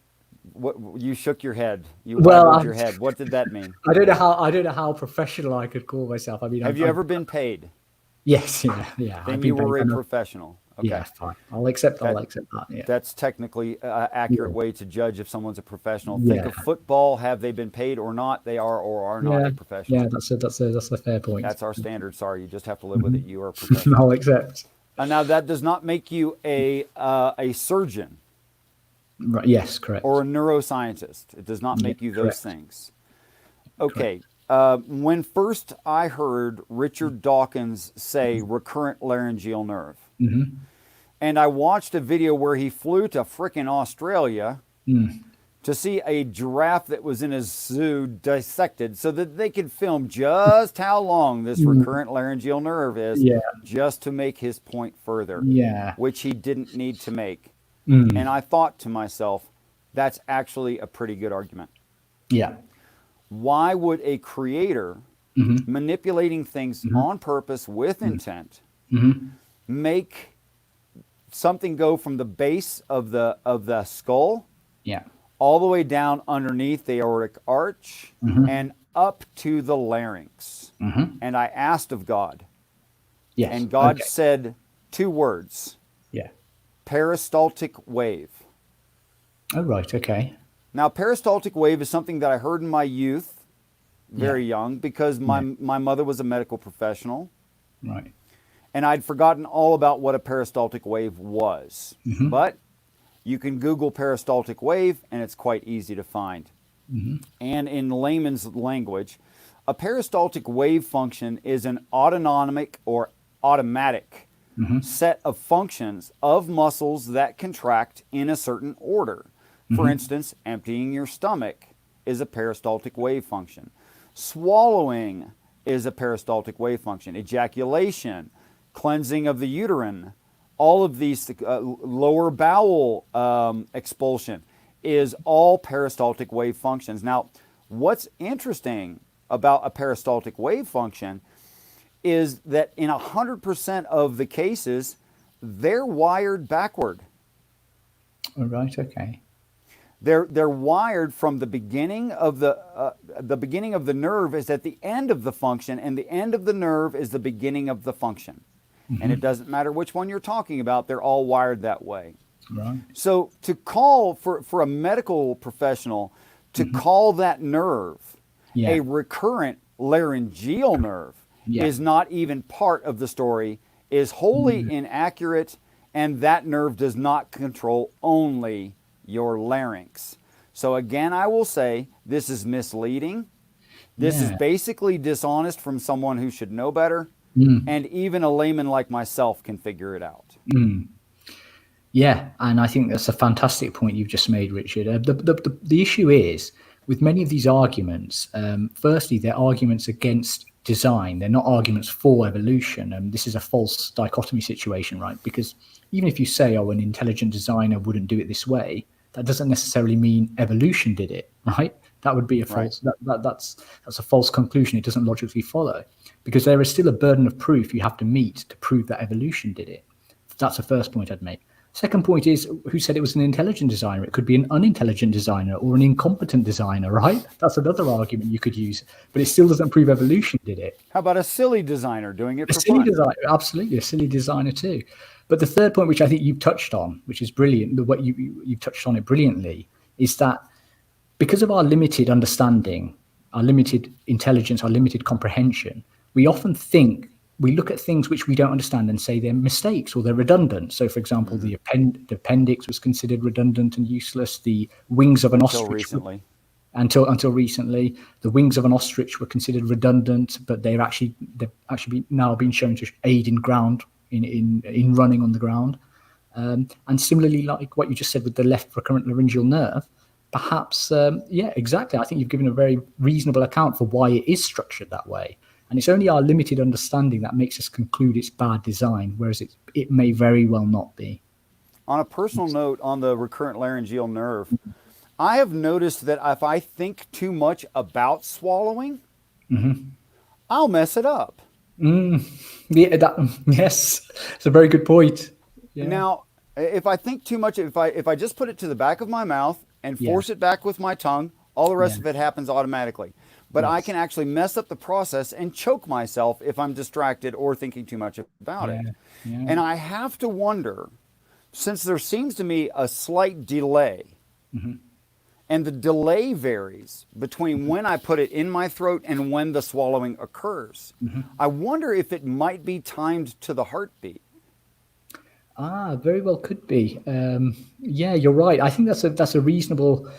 you shook your head. You waggled your head. What did that mean? I don't know how professional I could call myself. I mean, have you ever been paid? Yes, yeah. Then you were a professional. Okay. Yeah, fine. I'll accept that. Yeah. That's technically an accurate way to judge if someone's a professional. Yeah. Think of football. Have they been paid or not? They are or are not a professional. Yeah, that's a fair point. That's our standard. Sorry, you just have to live with it. You are a professional. I'll accept. Now that does not make you a surgeon. Right. Yes, correct. Or a neuroscientist. It does not make you those things. Okay. When first I heard Richard Dawkins say recurrent laryngeal nerve, and I watched a video where he flew to frickin' Australia to see a giraffe that was in a zoo dissected so that they could film just how long this recurrent laryngeal nerve is, just to make his point further, which he didn't need to make. And I thought to myself, that's actually a pretty good argument. Yeah. Why would a creator manipulating things on purpose with intent make something go from the base of the skull all the way down underneath the aortic arch and up to the larynx? And I asked of God. Yes. And God said two words. Yeah. Peristaltic wave. Oh, right. Okay. Now, peristaltic wave is something that I heard in my youth, very young, because my mother was a medical professional. Right. And I'd forgotten all about what a peristaltic wave was. But you can Google peristaltic wave, and it's quite easy to find. And in layman's language, a peristaltic wave function is an autonomic or automatic set of functions of muscles that contract in a certain order. For instance, emptying your stomach is a peristaltic wave function. Swallowing is a peristaltic wave function. Ejaculation, cleansing of the uterine, all of these, lower bowel expulsion is all peristaltic wave functions. Now, what's interesting about a peristaltic wave function is that in 100% of the cases, they're wired backward. All right. Okay. They're wired from the beginning of the beginning of the nerve is at the end of the function, and the end of the nerve is the beginning of the function. And it doesn't matter which one you're talking about; they're all wired that way. Right. So to call for a medical professional to call that nerve a recurrent laryngeal nerve is not even part of the story, is wholly inaccurate, and that nerve does not control only your larynx. So again, I will say this is misleading. This is basically dishonest from someone who should know better. And even a layman like myself can figure it out. Yeah, and I think that's a fantastic point you've just made, Richard. The issue is, with many of these arguments, firstly, they're arguments against design. They're not arguments for evolution. And this is a false dichotomy situation, right? Because even if you say, oh, an intelligent designer wouldn't do it this way, that doesn't necessarily mean evolution did it, right? That would be a false, that's a false conclusion. It doesn't logically follow, because there is still a burden of proof you have to meet to prove that evolution did it. That's the first point I'd make. Second point is, who said it was an intelligent designer? It could be an unintelligent designer or an incompetent designer, right? That's another argument you could use, but it still doesn't prove evolution did it. How about a silly designer doing it for silly fun? Designer, absolutely, a silly designer too. But the third point, which I think you've touched on, which is brilliant, the way you've touched on it brilliantly, is that because of our limited understanding, our limited intelligence, our limited comprehension, we often think, we look at things which we don't understand and say they're mistakes or they're redundant. So, for example, the appendix was considered redundant and useless. The wings of an Until ostrich recently. until recently, the wings of an ostrich were considered redundant, but they've actually now been shown to aid in ground in running on the ground. And similarly, like what you just said with the left recurrent laryngeal nerve, perhaps, yeah, exactly. I think you've given a very reasonable account for why it is structured that way. And it's only our limited understanding that makes us conclude it's bad design, whereas it may very well not be. On a personal note, on the recurrent laryngeal nerve, I have noticed that if I think too much about swallowing, I'll mess it up. Yeah, yes, it's a very good point. Yeah. Now, if I think too much, if I just put it to the back of my mouth and force it back with my tongue, all the rest of it happens automatically. But I can actually mess up the process and choke myself if I'm distracted or thinking too much about it. Yeah. And I have to wonder, since there seems to me a slight delay, and the delay varies between when I put it in my throat and when the swallowing occurs, I wonder if it might be timed to the heartbeat. Very well could be. Yeah, you're right. I think that's a reasonable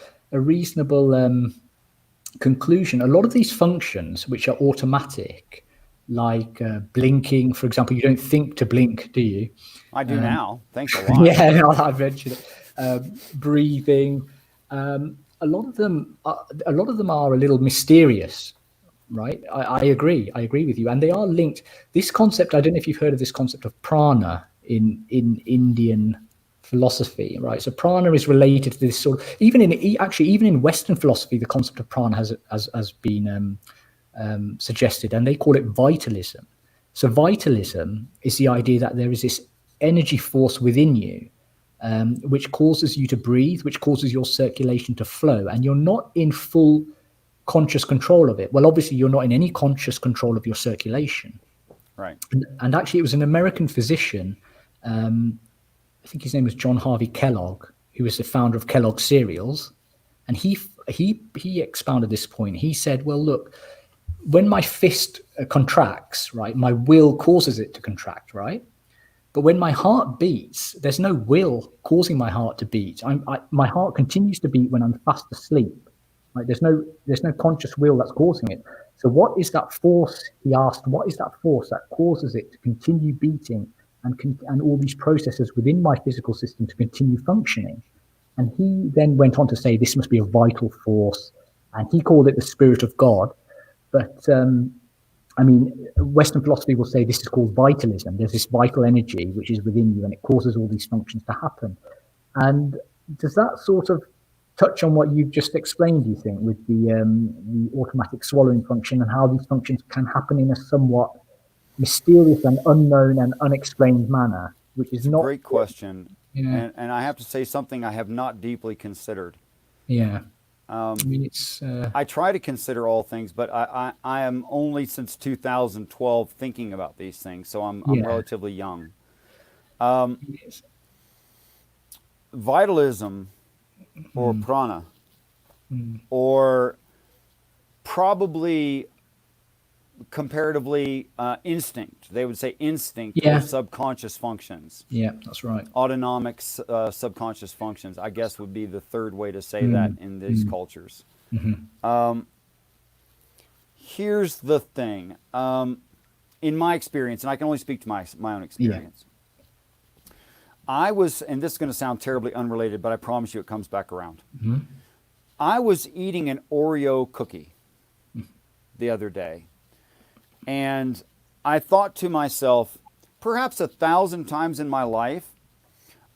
conclusion. A lot of these functions, which are automatic, like blinking, for example, you don't think to blink, do you? I do now. Thanks a lot. Yeah, I mentioned it. Breathing. A lot of them are a little mysterious, right? I agree with you, and they are linked. This concept, I don't know if you've heard of this concept of prana in Indian philosophy, right? So prana is related to this sort of, even in Western philosophy, the concept of prana has been suggested, and they call it vitalism. So vitalism is the idea that there is this energy force within you, which causes you to breathe, which causes your circulation to flow, and you're not in full conscious control of it. Well, obviously, you're not in any conscious control of your circulation. Right. And actually, it was an American physician, I think his name was John Harvey Kellogg, who was the founder of Kellogg's cereals, and he expounded this point. He said, well, look, when my fist contracts, right, my will causes it to contract, right? But when my heart beats, there's no will causing my heart to beat. My heart continues to beat when I'm fast asleep. Right? There's no conscious will that's causing it. So what is that force? He asked, what is that force that causes it to continue beating and all these processes within my physical system to continue functioning? And he then went on to say this must be a vital force, and he called it the spirit of God. But I mean, Western philosophy will say this is called vitalism. There's this vital energy which is within you, and it causes all these functions to happen. And does that sort of touch on what you've just explained, do you think, with the automatic swallowing function and how these functions can happen in a somewhat mysterious and unknown and unexplained manner, which is not a great question. Yeah. And I have to say something I have not deeply considered. Yeah. I mean, it's I try to consider all things, but I am only since 2012 thinking about these things, so I'm relatively young. Vitalism, or prana, or probably comparatively instinct. They would say instinct or subconscious functions. Yeah, that's right. Autonomic subconscious functions, I guess, would be the third way to say that in these cultures. Here's the thing. In my experience, and I can only speak to my own experience, I was, and this is going to sound terribly unrelated, but I promise you it comes back around. I was eating an Oreo cookie the other day, and I thought to myself, perhaps 1,000 times in my life,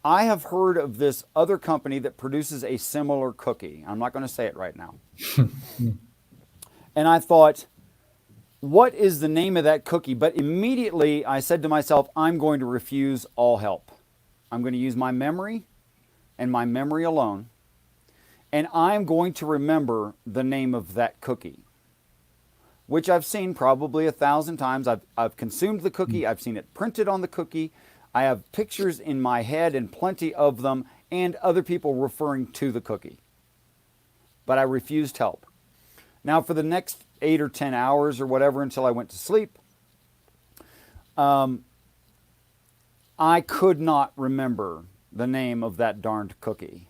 I have heard of this other company that produces a similar cookie. I'm not going to say it right now. And I thought, what is the name of that cookie? But immediately I said to myself, I'm going to refuse all help. I'm going to use my memory and my memory alone. And I'm going to remember the name of that cookie, which I've seen probably 1,000 times. I've consumed the cookie. I've seen it printed on the cookie. I have pictures in my head and plenty of them, and other people referring to the cookie. But I refused help. Now, for the next 8 or 10 hours or whatever until I went to sleep, I could not remember the name of that darned cookie.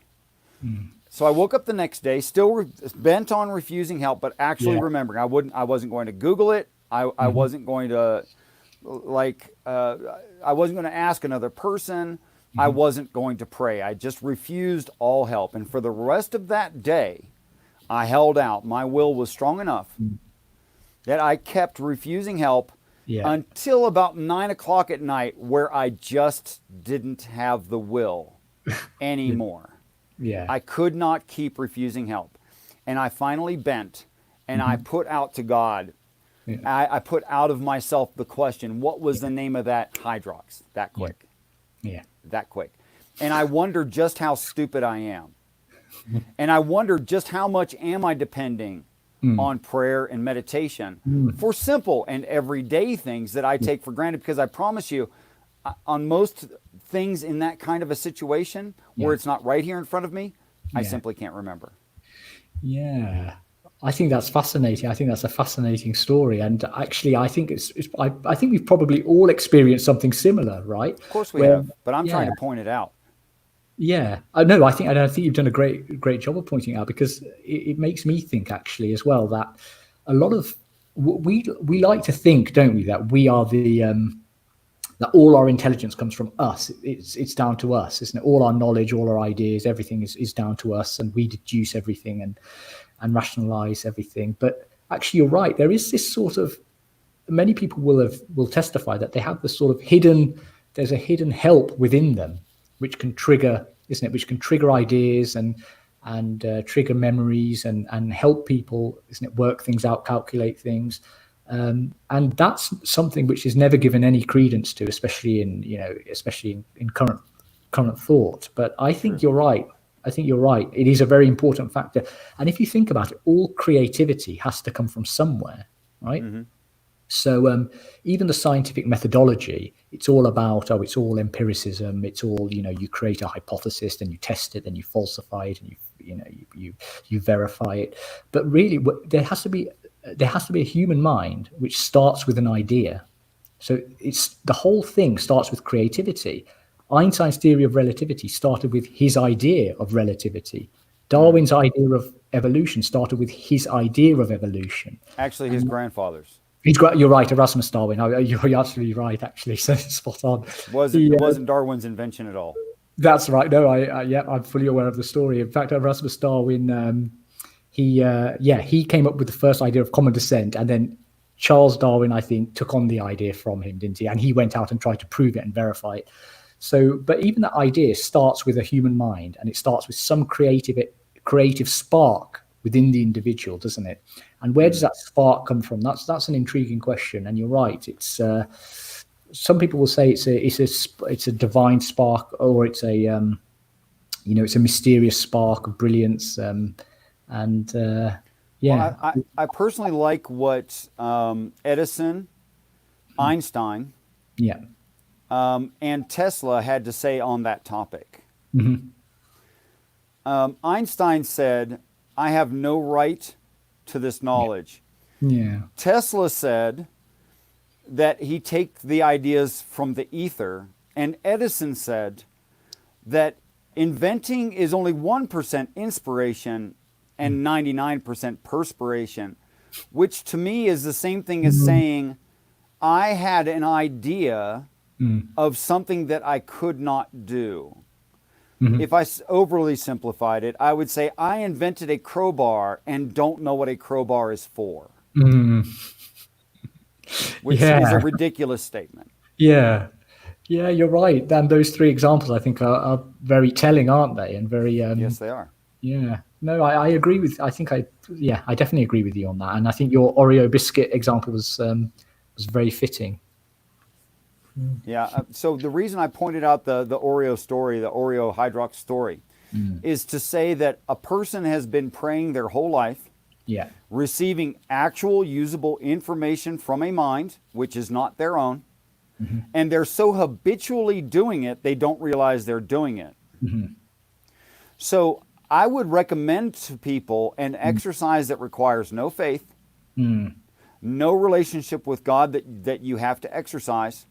So I woke up the next day, still bent on refusing help, but actually remembering. I wasn't going to Google it. I wasn't going to I wasn't going to ask another person. I wasn't going to pray. I just refused all help. And for the rest of that day, I held out. My will was strong enough that I kept refusing help until about 9 o'clock at night, where I just didn't have the will anymore. I could not keep refusing help. And I finally bent, and I put out to God. I put out of myself the question, what was the name of that Hydrox? That quick. That quick. And I wondered just how stupid I am. And I wondered just how much am I depending on prayer and meditation for simple and everyday things that I take for granted. Because I promise you, on most things in that kind of a situation where it's not right here in front of me, I simply can't remember. I think that's fascinating. I think that's a fascinating story. And actually, I think I think we've probably all experienced something similar, right? Of course we have, but I'm trying to point it out. I know. I think you've done a great job of pointing it out, because it makes me think actually as well that a lot of we like to think, don't we, that we are that all our intelligence comes from us. It's down to us, isn't it? All our knowledge, all our ideas, everything is down to us, and we deduce everything and rationalize everything. But actually, you're right. There is this sort of, many people will testify that they have this sort of there's a hidden help within them, which can trigger, isn't it? Which can trigger ideas and trigger memories and help people, isn't it? Work things out, calculate things. And that's something which is never given any credence to, especially in current thought. But I think you're right. It is a very important factor. And if you think about it, all creativity has to come from somewhere, right? So even the scientific methodology, it's all about, it's all empiricism. It's all, you create a hypothesis, and you test it, and you falsify it, and you verify it. But really, there has to be a human mind which starts with an idea. So it's the whole thing starts with creativity. Einstein's theory of relativity started with his idea of relativity. Darwin's idea of evolution started with his idea of evolution. Actually, his grandfather's. You're right, Erasmus Darwin. You're absolutely right, actually. So spot on. It wasn't Darwin's invention at all. That's right. No, I'm fully aware of the story. In fact, Erasmus Darwin, he came up with the first idea of common descent, and then Charles Darwin, I think, took on the idea from him, didn't he? And he went out and tried to prove it and verify it. So, but even that idea starts with a human mind, and it starts with some creative spark within the individual, doesn't it? And where does that spark come from? That's an intriguing question. And you're right. It's some people will say it's a divine spark, or it's a it's a mysterious spark of brilliance. Well, I personally like what Edison, Einstein, and Tesla had to say on that topic. Einstein said, "I have no right to this knowledge." Tesla said that he take the ideas from the ether, and Edison said that inventing is only 1% inspiration and 99% perspiration, which to me is the same thing as saying I had an idea of something that I could not do. If I overly simplified it, I would say I invented a crowbar and don't know what a crowbar is for, which is a ridiculous statement. Yeah, you're right. And those three examples, I think, are very telling, aren't they? And very yes, they are. Yeah, no, I agree with. I definitely agree with you on that. And I think your Oreo biscuit example was very fitting. Yeah. So the reason I pointed out the Oreo story, the Oreo Hydrox story, is to say that a person has been praying their whole life, receiving actual usable information from a mind which is not their own, And they're so habitually doing it, they don't realize they're doing it. So I would recommend to people an exercise that requires no faith, no relationship with God that you have to exercise,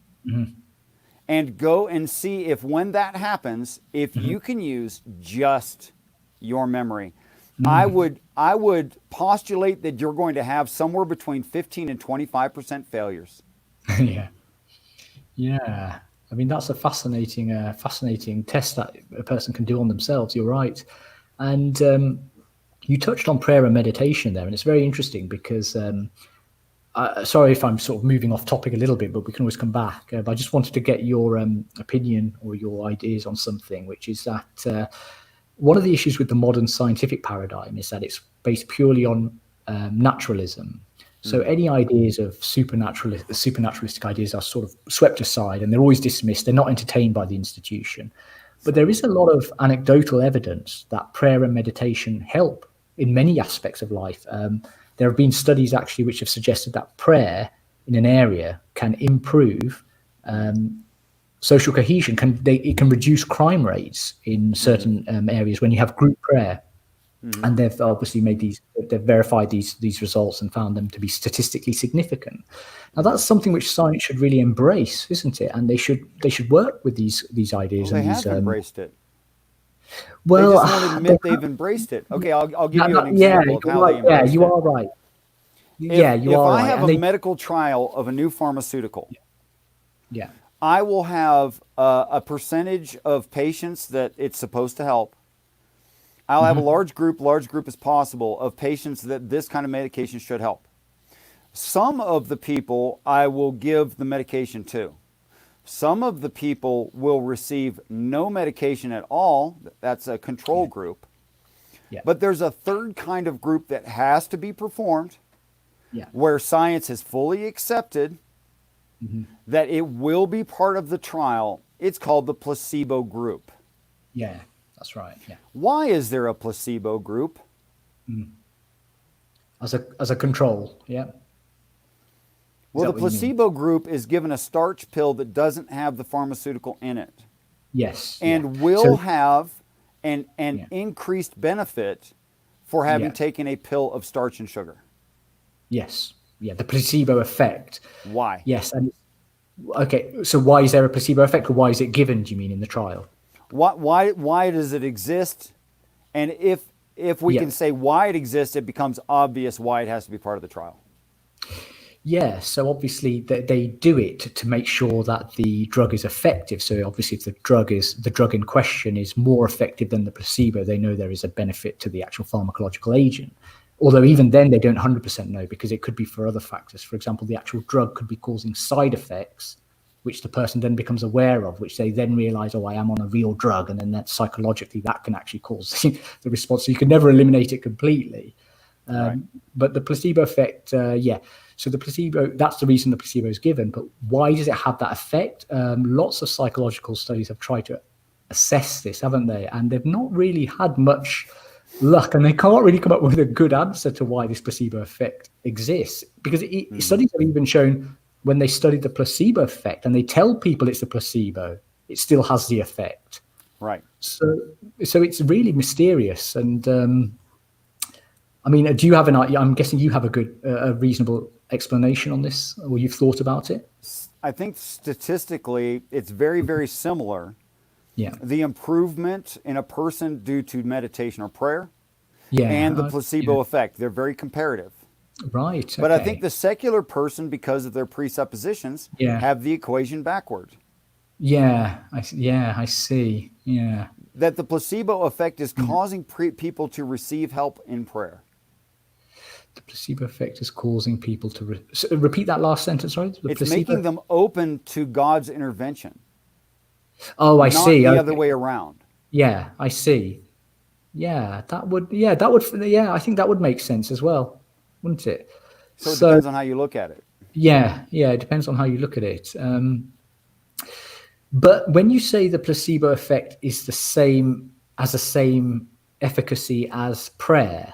and go and see if when that happens, if you can use just your memory. I would postulate that you're going to have somewhere between 15 and 25% failures. Yeah. I mean, that's a fascinating test that a person can do on themselves. You're right. And you touched on prayer and meditation there, and it's very interesting because sorry if I'm sort of moving off topic a little bit, but we can always come back. But I just wanted to get your opinion or your ideas on something, which is that one of the issues with the modern scientific paradigm is that it's based purely on naturalism. So any ideas of supernaturalistic ideas are sort of swept aside, and they're always dismissed. They're not entertained by the institution. But there is a lot of anecdotal evidence that prayer and meditation help in many aspects of life. There have been studies actually which have suggested that prayer in an area can improve social cohesion. It can reduce crime rates in certain areas when you have group prayer. And they've obviously they've verified these results and found them to be statistically significant. Now that's something which science should really embrace, isn't it? And they should work with these ideas. Well, they have embraced it. Well, they just won't admit they've embraced it. Okay, I'll give you an example of how they embraced it. You are right. You are right. If I have a medical trial of a new pharmaceutical, I will have a percentage of patients that it's supposed to help. I'll have a large group as possible, of patients that this kind of medication should help. Some of the people I will give the medication to. Some of the people will receive no medication at all. That's a control group. But there's a third kind of group that has to be performed, where science has fully accepted that it will be part of the trial. It's called the placebo group. Yeah. That's right. Yeah. Why is there a placebo group? As a control. Yeah. Well, the placebo group is given a starch pill that doesn't have the pharmaceutical in it. Yes. And will have an increased benefit for having taken a pill of starch and sugar. Yes. Yeah. The placebo effect. Why? Yes. And okay. So why is there a placebo effect, or why is it given? Do you mean in the trial? Why does it exist? And if we can say why it exists, it becomes obvious why it has to be part of the trial. Yeah, so obviously they do it to make sure that the drug is effective. So obviously if the drug in question is more effective than the placebo, they know there is a benefit to the actual pharmacological agent. Although even then they don't 100% know, because it could be for other factors. For example, the actual drug could be causing side effects, which the person then becomes aware of, which they then realize, I am on a real drug. And then that psychologically, that can actually cause the response. So you can never eliminate it completely. But the placebo effect, So the placebo, that's the reason the placebo is given. But why does it have that effect? Lots of psychological studies have tried to assess this, haven't they? And they've not really had much luck, and they can't really come up with a good answer to why this placebo effect exists. Because studies have even shown, when they study the placebo effect and they tell people it's a placebo, it still has the effect. Right. So it's really mysterious. And I mean, do you have I'm guessing you have a reasonable explanation on this, or you've thought about it? I think statistically, it's very, very similar. Yeah. The improvement in a person due to meditation or prayer, yeah, and the placebo effect, they're very comparative. Right. Okay. But I think the secular person, because of their presuppositions, have the equation backward. Yeah, I see. Yeah. That the placebo effect is causing people to receive help in prayer. The placebo effect is causing people to repeat that last sentence, sorry? It's making them open to God's intervention. Oh, I see. Not the other way around. Yeah, I see. I think that would make sense as well, wouldn't it? So it depends on how you look at it. Yeah, it depends on how you look at it. But when you say the placebo effect is the same efficacy as prayer,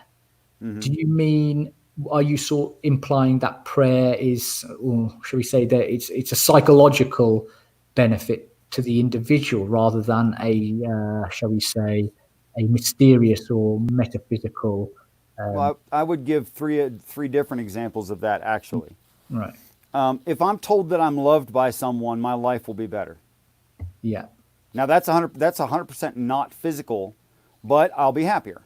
do you mean are you sort implying that prayer is, or shall we say that it's a psychological benefit to the individual rather than a, shall we say, a mysterious or metaphysical? Well, I would give three different examples of that, actually. Right. If I'm told that I'm loved by someone, my life will be better. Yeah. Now that's 100% not physical, but I'll be happier.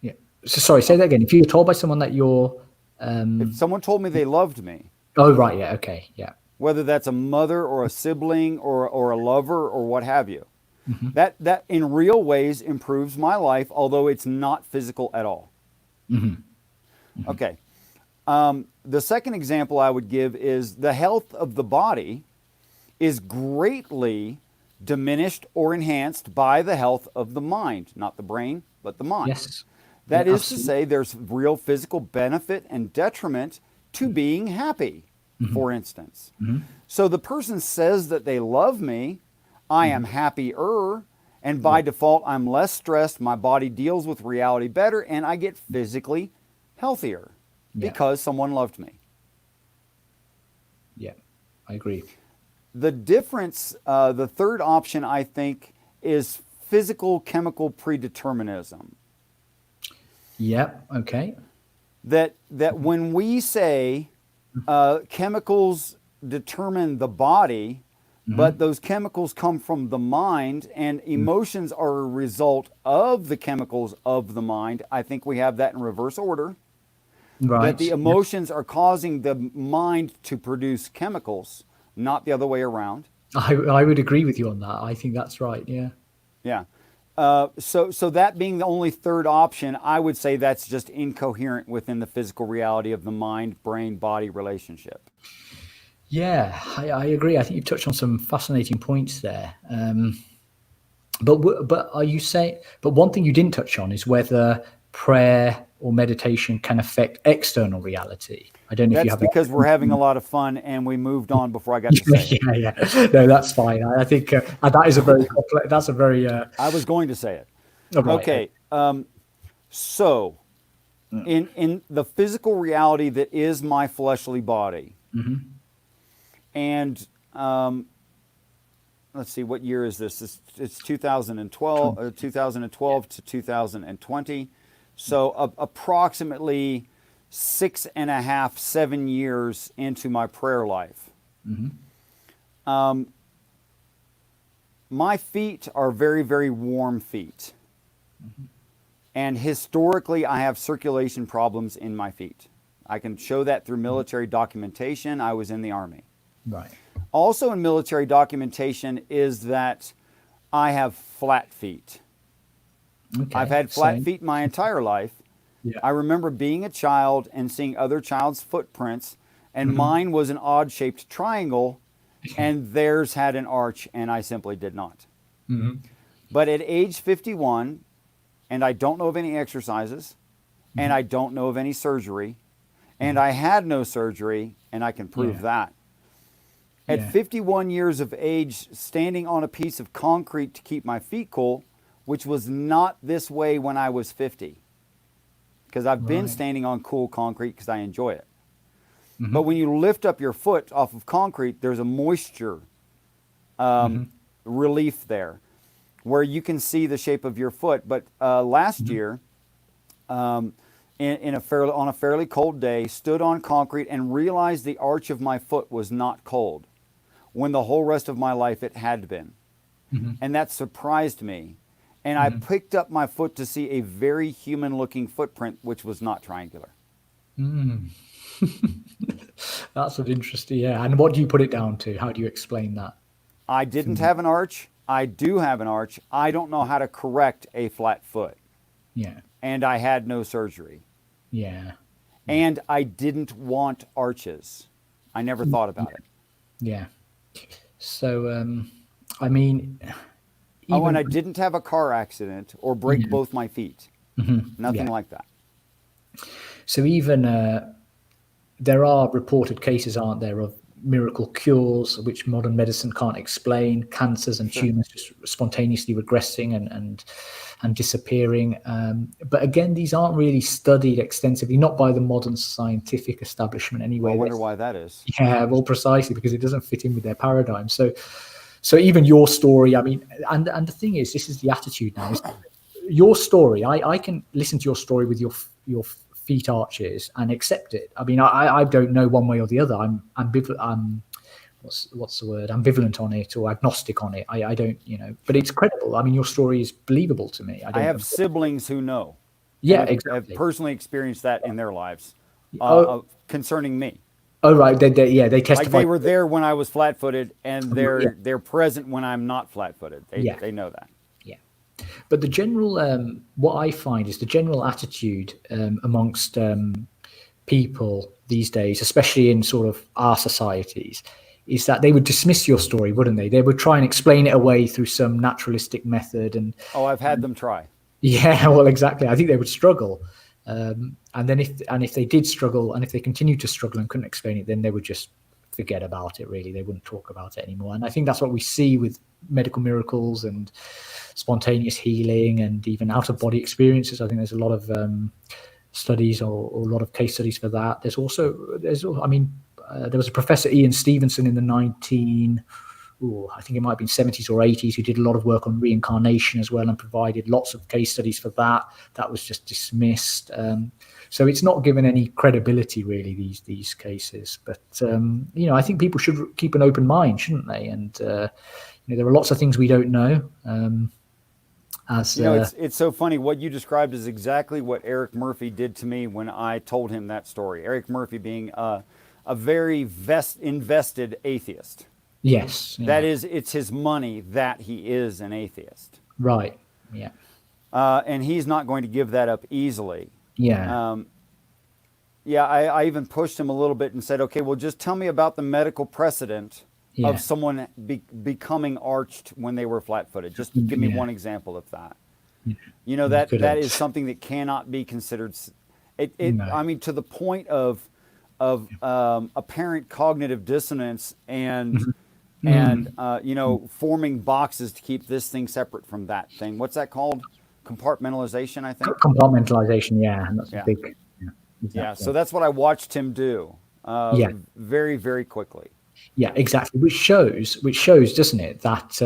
Yeah. So sorry, say that again. If you're told by someone that you're, If someone told me they loved me, oh right, yeah, okay, yeah, whether that's a mother or a sibling or a lover or what have you, that in real ways improves my life, although it's not physical at all. Okay. The second example I would give is the health of the body is greatly diminished or enhanced by the health of the mind, not the brain, but the mind. yes. That Yeah, is to say, there's real physical benefit and detriment to being happy, for instance. So the person says that they love me, I am happier, and by default, I'm less stressed, my body deals with reality better, and I get physically healthier because someone loved me. Yeah, I agree. The difference, the third option, I think, is physical chemical predeterminism. Yeah, okay. That when we say chemicals determine the body, but those chemicals come from the mind, and emotions are a result of the chemicals of the mind, I think we have that in reverse order. Right. That the emotions are causing the mind to produce chemicals, not the other way around. I would agree with you on that. I think that's right. Yeah. Yeah. So that being the only third option, I would say that's just incoherent within the physical reality of the mind, brain, body relationship. Yeah, I agree. I think you've touched on some fascinating points there. But are you saying? But one thing you didn't touch on is whether prayer or meditation can affect external reality. I don't know if you That's have. because we're having a lot of fun and we moved on before I got to say it. Yeah. No, that's fine. I think that is a very complex. That's a very. I was going to say it. Right. Okay. So, in the physical reality that is my fleshly body, and let's see, what year is this? It's 2012, 2012 to 2020. So approximately 6.5, 7 years into my prayer life. My feet are very, very warm feet. And historically, I have circulation problems in my feet. I can show that through military documentation. I was in the Army. Right. Also in military documentation is that I have flat feet. Okay. I've had flat Same. feet my entire life. Yeah. I remember being a child and seeing other child's footprints, and mine was an odd-shaped triangle, and theirs had an arch, and I simply did not. But at age 51, and I don't know of any exercises, and I don't know of any surgery, and I had no surgery, and I can prove that. At 51 years of age, standing on a piece of concrete to keep my feet cool, which was not this way when I was 50. Because I've been standing on cool concrete because I enjoy it. But when you lift up your foot off of concrete, there's a moisture relief there where you can see the shape of your foot. But last year, on a fairly cold day, stood on concrete and realized the arch of my foot was not cold, when the whole rest of my life it had been. And that surprised me. And I picked up my foot to see a very human-looking footprint, which was not triangular. That's an interesting. Yeah. And what do you put it down to? How do you explain that? I didn't have an arch. I do have an arch. I don't know how to correct a flat foot. Yeah. And I had no surgery. Yeah. And I didn't want arches. I never thought about it. Yeah. So, I mean, Oh, and I didn't have a car accident or break both my feet. Nothing like that. So even there are reported cases, aren't there, of miracle cures, which modern medicine can't explain, cancers and tumors just spontaneously regressing and disappearing. But again, these aren't really studied extensively, not by the modern scientific establishment anyway. Well, I wonder why that is. Yeah, well, precisely because it doesn't fit in with their paradigm. So even your story, I mean, and the thing is, this is the attitude now. Your story, I can listen to your story with your feet arches and accept it. I mean, I don't know one way or the other. I'm what's the word? Ambivalent on it or agnostic on it. I don't, but it's credible. I mean, your story is believable to me. I have siblings who know. Yeah, exactly. Have personally experienced that in their lives concerning me. Oh, right. They testify. Like they were there when I was flat-footed, and they're present when I'm not flat-footed. They know that. Yeah. But the general, what I find is the general attitude amongst people these days, especially in sort of our societies, is that they would dismiss your story, wouldn't they? They would try and explain it away through some naturalistic method. And I've had them try. Yeah, well, exactly. I think they would struggle. And then if they did struggle, and if they continued to struggle and couldn't explain it, then they would just forget about it, really. They wouldn't talk about it anymore. And I think that's what we see with medical miracles and spontaneous healing and even out-of-body experiences. I think there's a lot of studies or a lot of case studies for that. There was a Professor Ian Stevenson in the I think it might have been 70s or 80s, who did a lot of work on reincarnation as well and provided lots of case studies for that. That was just dismissed. So it's not given any credibility, really, these cases. But, I think people should keep an open mind, shouldn't they? And, there are lots of things we don't know. It's so funny. What you described is exactly what Eric Murphy did to me when I told him that story. Eric Murphy being a very invested atheist. Yes. Yeah. That is, it's his money that he is an atheist. Right. Yeah. And he's not going to give that up easily. Yeah. I even pushed him a little bit and said, okay, well, just tell me about the medical precedent of someone becoming arched when they were flat-footed. Just give me one example of that. Yeah. That is something that cannot be considered. I mean, to the point of apparent cognitive dissonance and forming boxes to keep this thing separate from that thing. What's that called? Compartmentalization, I think. Compartmentalization, yeah, and that's a big. Yeah, exactly. Yeah, so that's what I watched him do. Very, very quickly. Yeah, exactly. Which shows, doesn't it, that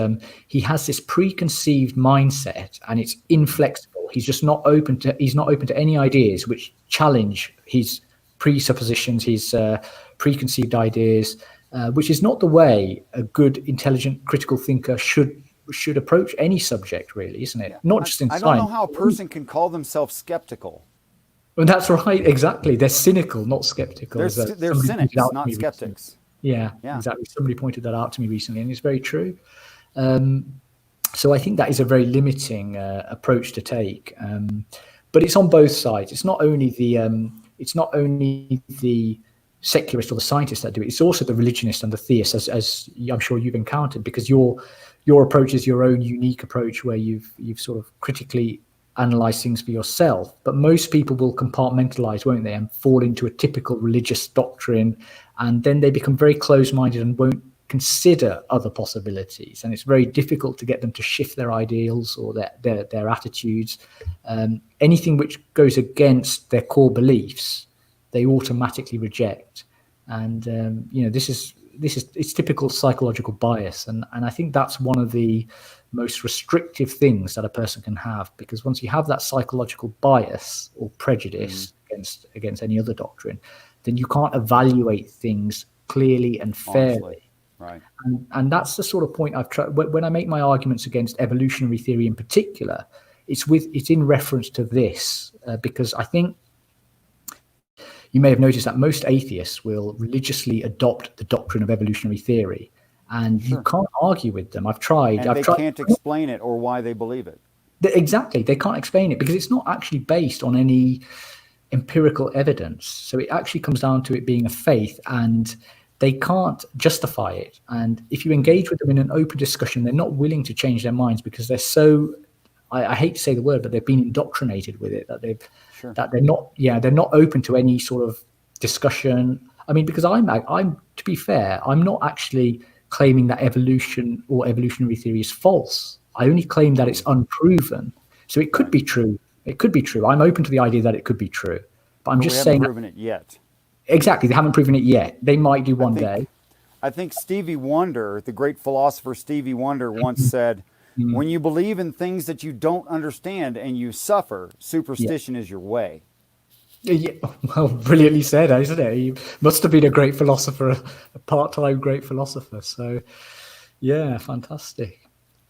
he has this preconceived mindset and it's inflexible. He's just not open to any ideas which challenge his presuppositions, his preconceived ideas, which is not the way a good, intelligent, critical thinker should approach any subject, really, isn't it? Not just in science. I don't know how a person can call themselves skeptical. Well, that's right, exactly. They're cynical, not skeptical. They're cynics, not skeptics. Yeah, exactly. Somebody pointed that out to me recently, and it's very true. So I think that is a very limiting approach to take. But it's on both sides. It's not only the secularist or the scientist that do it. It's also the religionist and the theist, as I'm sure you've encountered, because your approach is your own unique approach where you've sort of critically analyze things for yourself. But most people will compartmentalize, won't they, and fall into a typical religious doctrine, and then they become very close-minded and won't consider other possibilities. And it's very difficult to get them to shift their ideals or their attitudes. Anything which goes against their core beliefs, they automatically reject. And it's typical psychological bias, and I think that's one of the most restrictive things that a person can have, because once you have that psychological bias or prejudice against any other doctrine, then you can't evaluate things clearly and fairly. Honestly. Right. And that's the sort of point I've tried when I make my arguments against evolutionary theory in particular. It's in reference to this, because I think you may have noticed that most atheists will religiously adopt the doctrine of evolutionary theory, and you can't argue with them. I've tried. And they can't explain it or why they believe it. Exactly. They can't explain it because it's not actually based on any empirical evidence. So it actually comes down to it being a faith, and they can't justify it. And if you engage with them in an open discussion, they're not willing to change their minds because they're so, I hate to say the word, but they've been indoctrinated with it, that they're not open to any sort of discussion, I mean, because I'm to be fair, I'm not actually claiming that evolution or evolutionary theory is false. I only claim that it's unproven. So it could be true. It could be true. I'm open to the idea that it could be true. But I'm But we just haven't saying proven it yet. exactly, they haven't proven it yet. They might do one day. I think Stevie Wonder, the great philosopher Stevie Wonder, once said, when you believe in things that you don't understand and you suffer, superstition is your way. Yeah, well, brilliantly said, isn't it? He must have been a great philosopher, a part-time great philosopher. So, yeah, fantastic.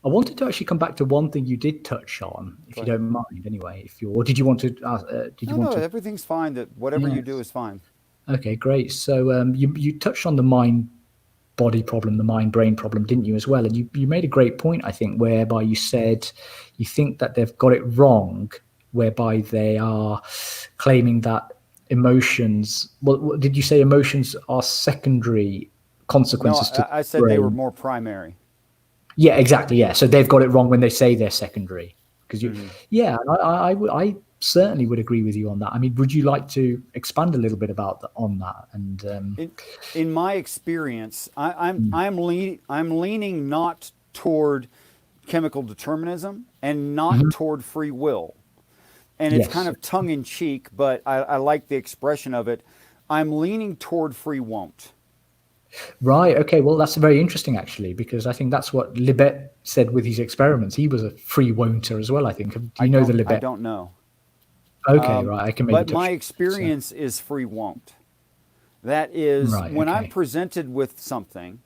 I wanted to actually come back to one thing you did touch on, if you don't mind. Anyway, or did you want to? No, everything's fine. That whatever you do is fine. Okay, great. So, you touched on the mind-body problem, the mind-brain problem, didn't you, as well? And you made a great point, I think, whereby you said you think that they've got it wrong, whereby they are claiming that emotions. Well, did you say emotions are secondary consequences No, I said they were more primary. Yeah, exactly. Yeah, so they've got it wrong when they say they're secondary. Because I certainly would agree with you on that. I mean, would you like to expand a little bit on that? And in my experience, I'm leaning not toward chemical determinism and not toward free will. And it's kind of tongue in cheek, but I like the expression of it. I'm leaning toward free won't. Right. Okay. Well, that's very interesting, actually, because I think that's what Libet said with his experiments. He was a free wonter as well, I think. Do you know the Libet? I don't know. Okay, right. I can maybe But my experience is free won't. That is, when I'm presented with something,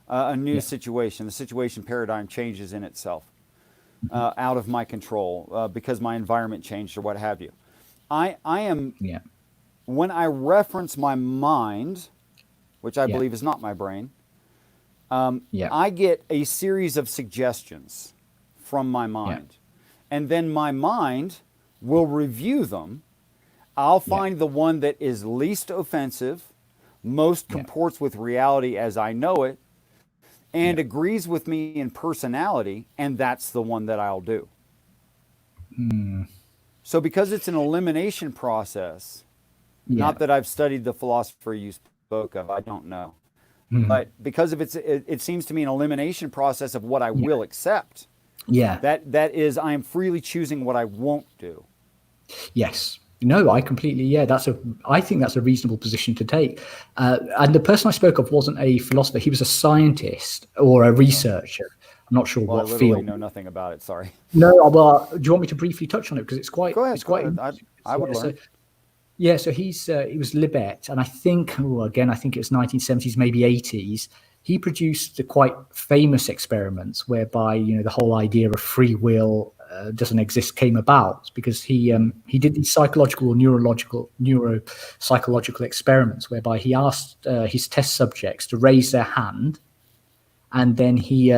a new situation, the situation paradigm changes in itself, out of my control, because my environment changed or what have you. I am, when I reference my mind, which I believe is not my brain, I get a series of suggestions from my mind. And then my mind will review them. I'll find the one that is least offensive, most comports with reality as I know it, and agrees with me in personality, and that's the one that I'll do. So because it's an elimination process, not that I've studied the philosopher you spoke of, I don't know. But because of it seems to me an elimination process of what I will accept. That is, I am freely choosing what I won't do. Yes. No, I completely, I think that's a reasonable position to take. And the person I spoke of wasn't a philosopher. He was a scientist or a researcher. I'm not sure what field. I literally know nothing about it. Sorry. No, well, do you want me to briefly touch on it? Because it's quite, go ahead. I would learn. So he was Libet, and I think, again, I think it's 1970s, maybe 80s. He produced the quite famous experiments whereby, the whole idea of free will doesn't exist came about because he did these neuropsychological experiments whereby he asked his test subjects to raise their hand, and then he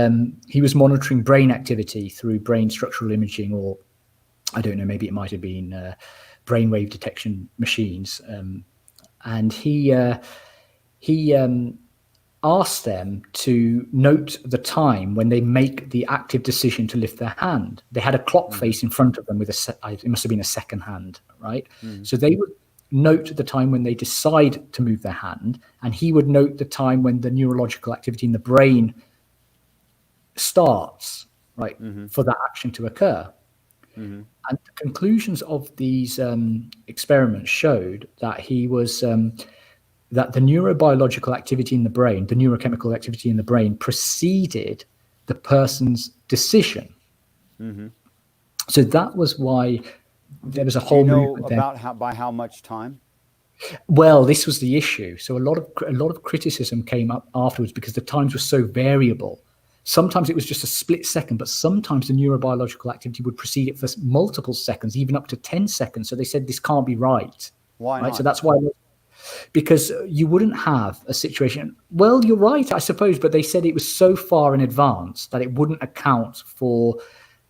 was monitoring brain activity through brain structural imaging, or I don't know, maybe it might have been brainwave detection machines, and he ask them to note the time when they make the active decision to lift their hand. They had a clock face in front of them with it must have been a second hand, right? So they would note the time when they decide to move their hand, and he would note the time when the neurological activity in the brain starts, right, for that action to occur. And the conclusions of these experiments showed that he was that the neurobiological activity in the brain, the neurochemical activity in the brain, preceded the person's decision. So that was why there was a whole movement about by how much time? Well, this was the issue. So a lot of criticism came up afterwards because the times were so variable. Sometimes it was just a split second, but sometimes the neurobiological activity would precede it for multiple seconds, even up to 10 seconds. So they said this can't be right. Why not? So that's why. Because you wouldn't have a situation. Well, you're right, I suppose, but they said it was so far in advance that it wouldn't account for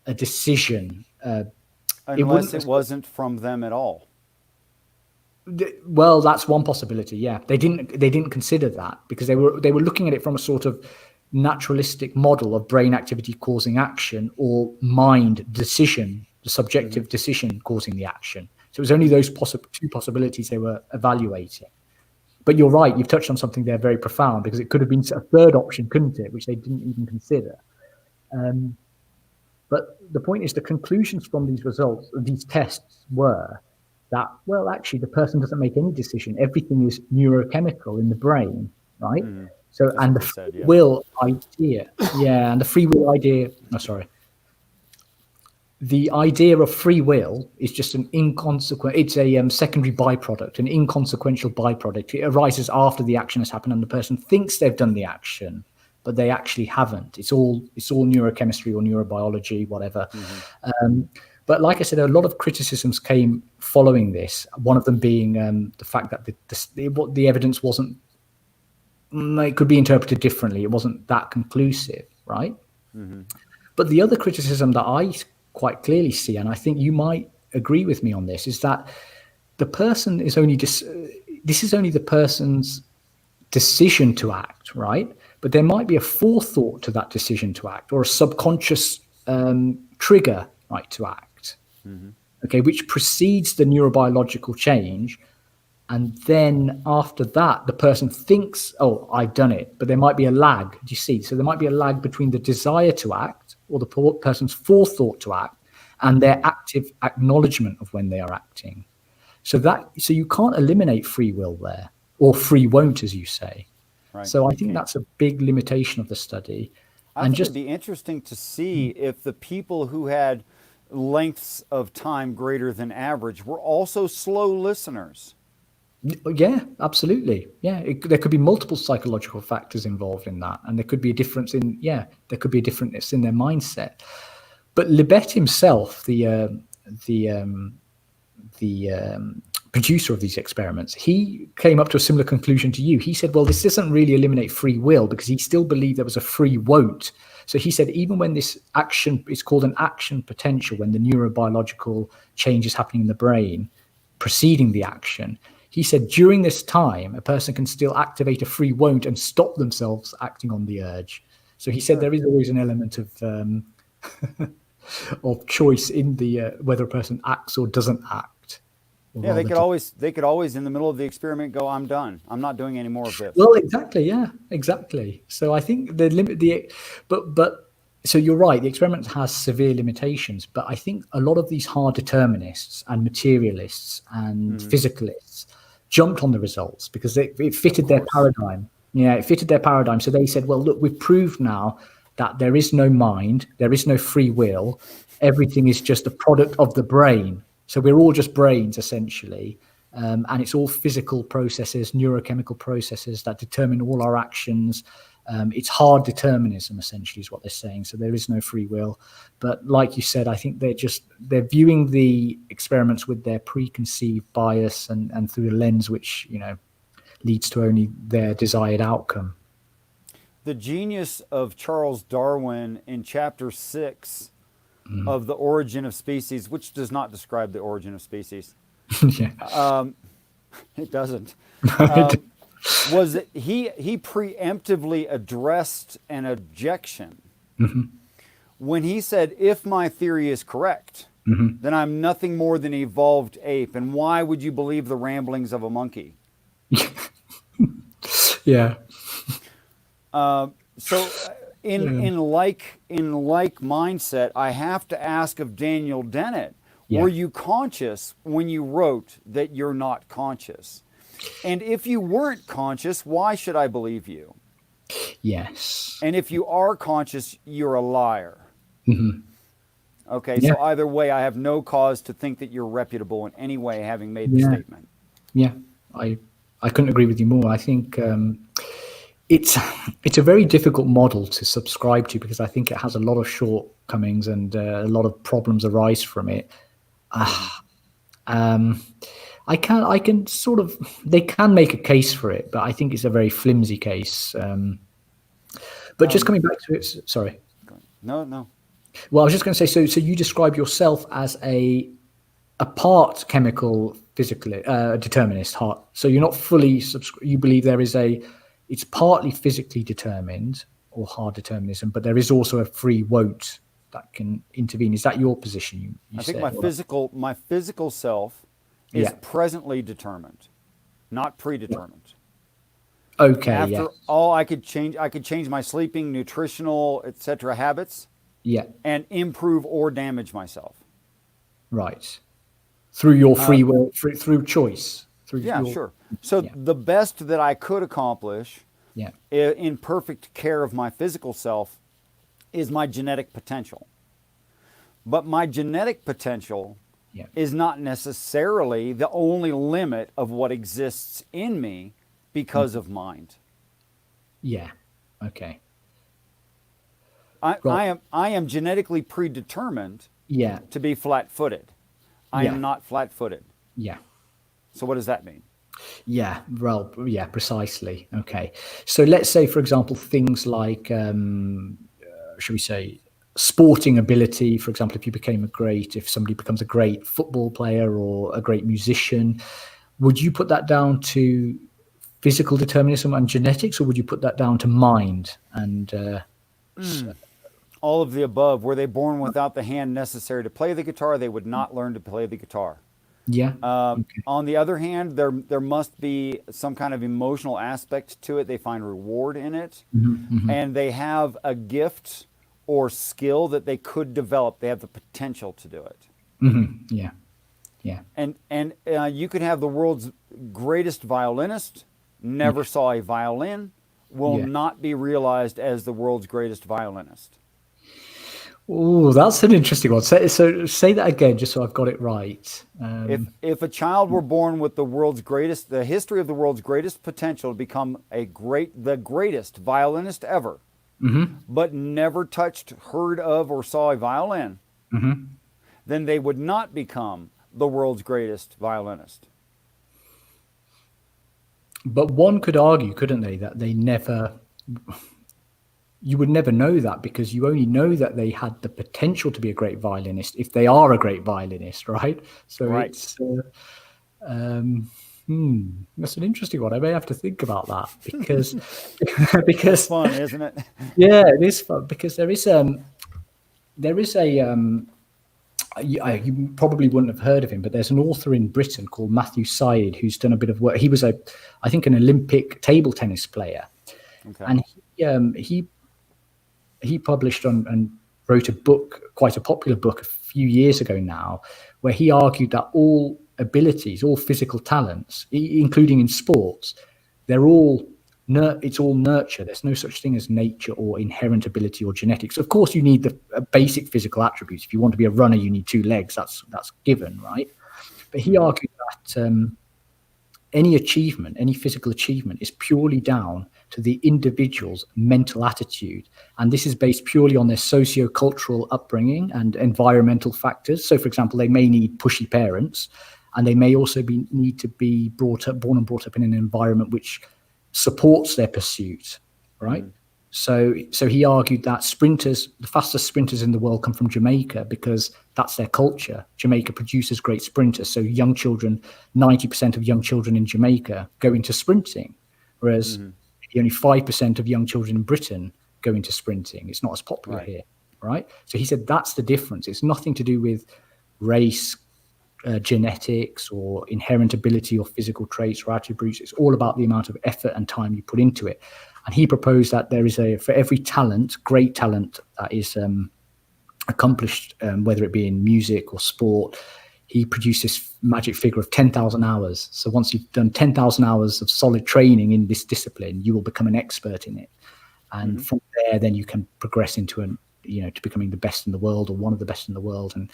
a decision. Unless it wasn't from them at all. Well, that's one possibility. Yeah, they didn't consider that because they were looking at it from a sort of naturalistic model of brain activity causing action, or mind decision, the subjective decision causing the action. So it was only those two possibilities they were evaluating. But you're right, you've touched on something there very profound, because it could have been a third option, couldn't it, which they didn't even consider. But the point is, the conclusions from these results, these tests, were that, well, actually, the person doesn't make any decision. Everything is neurochemical in the brain, right? Mm-hmm. So, That's and what the they said, free yeah. will idea, and the free will idea, the idea of free will is just an it's a secondary byproduct, an inconsequential byproduct. It arises after the action has happened and the person thinks they've done the action, but they actually haven't. It's all neurochemistry or neurobiology, whatever. Mm-hmm. But like I said, a lot of criticisms came following this. One of them being the fact that the evidence wasn't, it could be interpreted differently. It wasn't that conclusive, right? Mm-hmm. But the other criticism that I quite clearly see, and I think you might agree with me on this, is that the person is only this is only the person's decision to act, right? But there might be a forethought to that decision to act, or a subconscious trigger, right, to act. Mm-hmm. Okay, which precedes the neurobiological change. And then after that, the person thinks, oh, I've done it. But there might be a lag, do you see? So there might be a lag between the desire to act, or the person's forethought to act, and their active acknowledgement of when they are acting. So you can't eliminate free will there, or free won't, as you say. Right. So I think that's a big limitation of the study. I think it'd be interesting to see if the people who had lengths of time greater than average were also slow listeners. Yeah, absolutely. Yeah, there could be multiple psychological factors involved in that, and there could be a difference in there could be a difference in their mindset. But Libet himself, the producer of these experiments, he came up to a similar conclusion to you. He said, well, this doesn't really eliminate free will, because he still believed there was a free won't. So he said, even when this action is called an action potential, when the neurobiological change is happening in the brain preceding the action, he said during this time, a person can still activate a free won't and stop themselves acting on the urge. So he said there is always an element of of choice in the whether a person acts or doesn't act. Yeah, they could always in the middle of the experiment go, I'm done. I'm not doing any more of this. Well, exactly. Yeah, exactly. So I think but so you're right. The experiment has severe limitations, but I think a lot of these hard determinists and materialists and physicalists jumped on the results because it fitted their paradigm. Yeah, it fitted their paradigm. So they said, well, look, we've proved now that there is no mind, there is no free will. Everything is just a product of the brain. So we're all just brains, essentially. And it's all physical processes, neurochemical processes that determine all our actions. It's hard determinism, essentially, is what they're saying. So there is no free will. But like you said, I think they're viewing the experiments with their preconceived bias and through a lens which, leads to only their desired outcome. The genius of Charles Darwin in chapter 6 of The Origin of Species, which does not describe the origin of species. Yeah. It doesn't. Was that he preemptively addressed an objection when he said, if my theory is correct, then I'm nothing more than an evolved ape. And why would you believe the ramblings of a monkey? Yeah. So in like mindset, I have to ask of Daniel Dennett, were you conscious when you wrote that you're not conscious? And if you weren't conscious, why should I believe you? Yes. And if you are conscious, you're a liar. Okay, Yeah. so either way, I have no cause to think that you're reputable in any way, having made the statement. Yeah, I couldn't agree with you more. I think it's a very difficult model to subscribe to because I think it has a lot of shortcomings and a lot of problems arise from it. They can make a case for it, but I think it's a very flimsy case. But just coming back to it, sorry. No. Well, I was just going to say, so you describe yourself as a part chemical, physical determinist. So you're not fully you believe it's partly physically determined or hard determinism, but there is also a free won't that can intervene. Is that your position? I think my physical self is presently determined, not predetermined. Okay. After Yes. all, I could change my sleeping, nutritional, etc. habits Yeah. and improve or damage myself. Right. Through your Uh, free will, through choice, through yeah, your. sure. So Yeah. the best that I could accomplish Yeah. in perfect care of my physical self is my genetic potential. But my genetic potential Yeah. is not necessarily the only limit of what exists in me because Mhm. of mind. Yeah. Okay. I, Right. I, am, I am genetically predetermined Yeah. to be flat footed. I Yeah. am not flat footed. Yeah. So, what does that mean? Yeah. Well, yeah, precisely. Okay. So let's say, for example, things like, should we say, sporting ability. For example, if somebody becomes a great football player or a great musician, would you put that down to physical determinism and genetics, or would you put that down to mind and All of the above. Were they born without the hand necessary to play the guitar, they would not learn to play the guitar. yeah? Okay. On the other hand, there must be some kind of emotional aspect to it. They find reward in it, and they have a gift or skill that they could develop. They have the potential to do it. Yeah. Yeah. And you could have the world's greatest violinist, never Yeah. saw a violin, will Yeah. not be realized as the world's greatest violinist. Oh, that's an interesting one. So say that again, just so I've got it right. If a child were born with the history of the world's greatest potential to become the greatest violinist ever, but never touched, heard of, or saw a violin, then they would not become the world's greatest violinist. But one could argue, couldn't they, that you would never know that because you only know that they had the potential to be a great violinist if they are a great violinist, right? So Right. it's that's an interesting one. I may have to think about that because It's because fun, isn't it? yeah, it is fun because there is a you probably wouldn't have heard of him, but there's an author in Britain called Matthew Syed who's done a bit of work. He was I think, an Olympic table tennis player, Okay. and he published and wrote a book, quite a popular book, a few years ago now, where he argued that all abilities, all physical talents, including in sports, it's all nurture. There's no such thing as nature or inherent ability or genetics. Of course, you need the basic physical attributes. If you want to be a runner, you need 2 legs. That's given, right? But he argued that any physical achievement is purely down to the individual's mental attitude. And this is based purely on their socio-cultural upbringing and environmental factors. So, for example, they may need pushy parents, and they may also need to be born and brought up in an environment which supports their pursuit, right? So he argued that the fastest sprinters in the world come from Jamaica because that's their culture. Jamaica produces great sprinters. So 90% of young children in Jamaica go into sprinting, whereas only 5% of young children in Britain go into sprinting. It's not as popular Right. here, right? So he said that's the difference. It's nothing to do with race, genetics, or inherent ability or physical traits or attributes. It's all about the amount of effort and time you put into it. And he proposed that there is for every great talent that is accomplished, whether it be in music or sport, he produced this magic figure of 10,000 hours. So once you've done 10,000 hours of solid training in this discipline, you will become an expert in it. And from there, then you can progress into to becoming the best in the world or one of the best in the world. And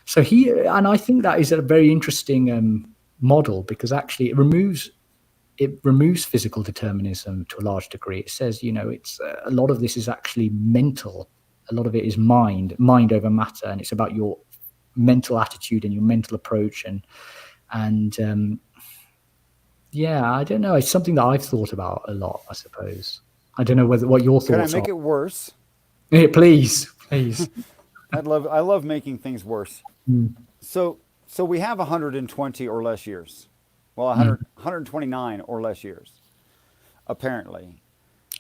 so I think that is a very interesting model because actually it removes physical determinism to a large degree. It says, it's a lot of this is actually mental. A lot of it is mind over matter, and it's about your mental attitude and your mental approach. And yeah, I don't know. It's something that I've thought about a lot, I suppose. I don't know what your Could I thoughts make are. it worse? Yeah, please. I love making things worse. So we have 120 or less years. Well, 129 or less years, apparently.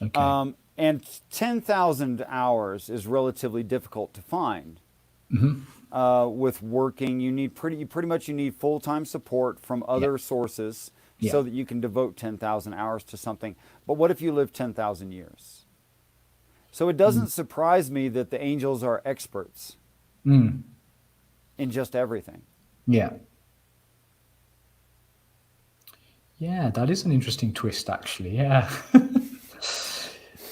Okay. And 10,000 hours is relatively difficult to find. With working, you pretty much you need full-time support from other sources so that you can devote 10,000 hours to something. But what if you live 10,000 years? So it doesn't surprise me that the angels are experts in just everything. Yeah. Yeah, that is an interesting twist, actually. Yeah.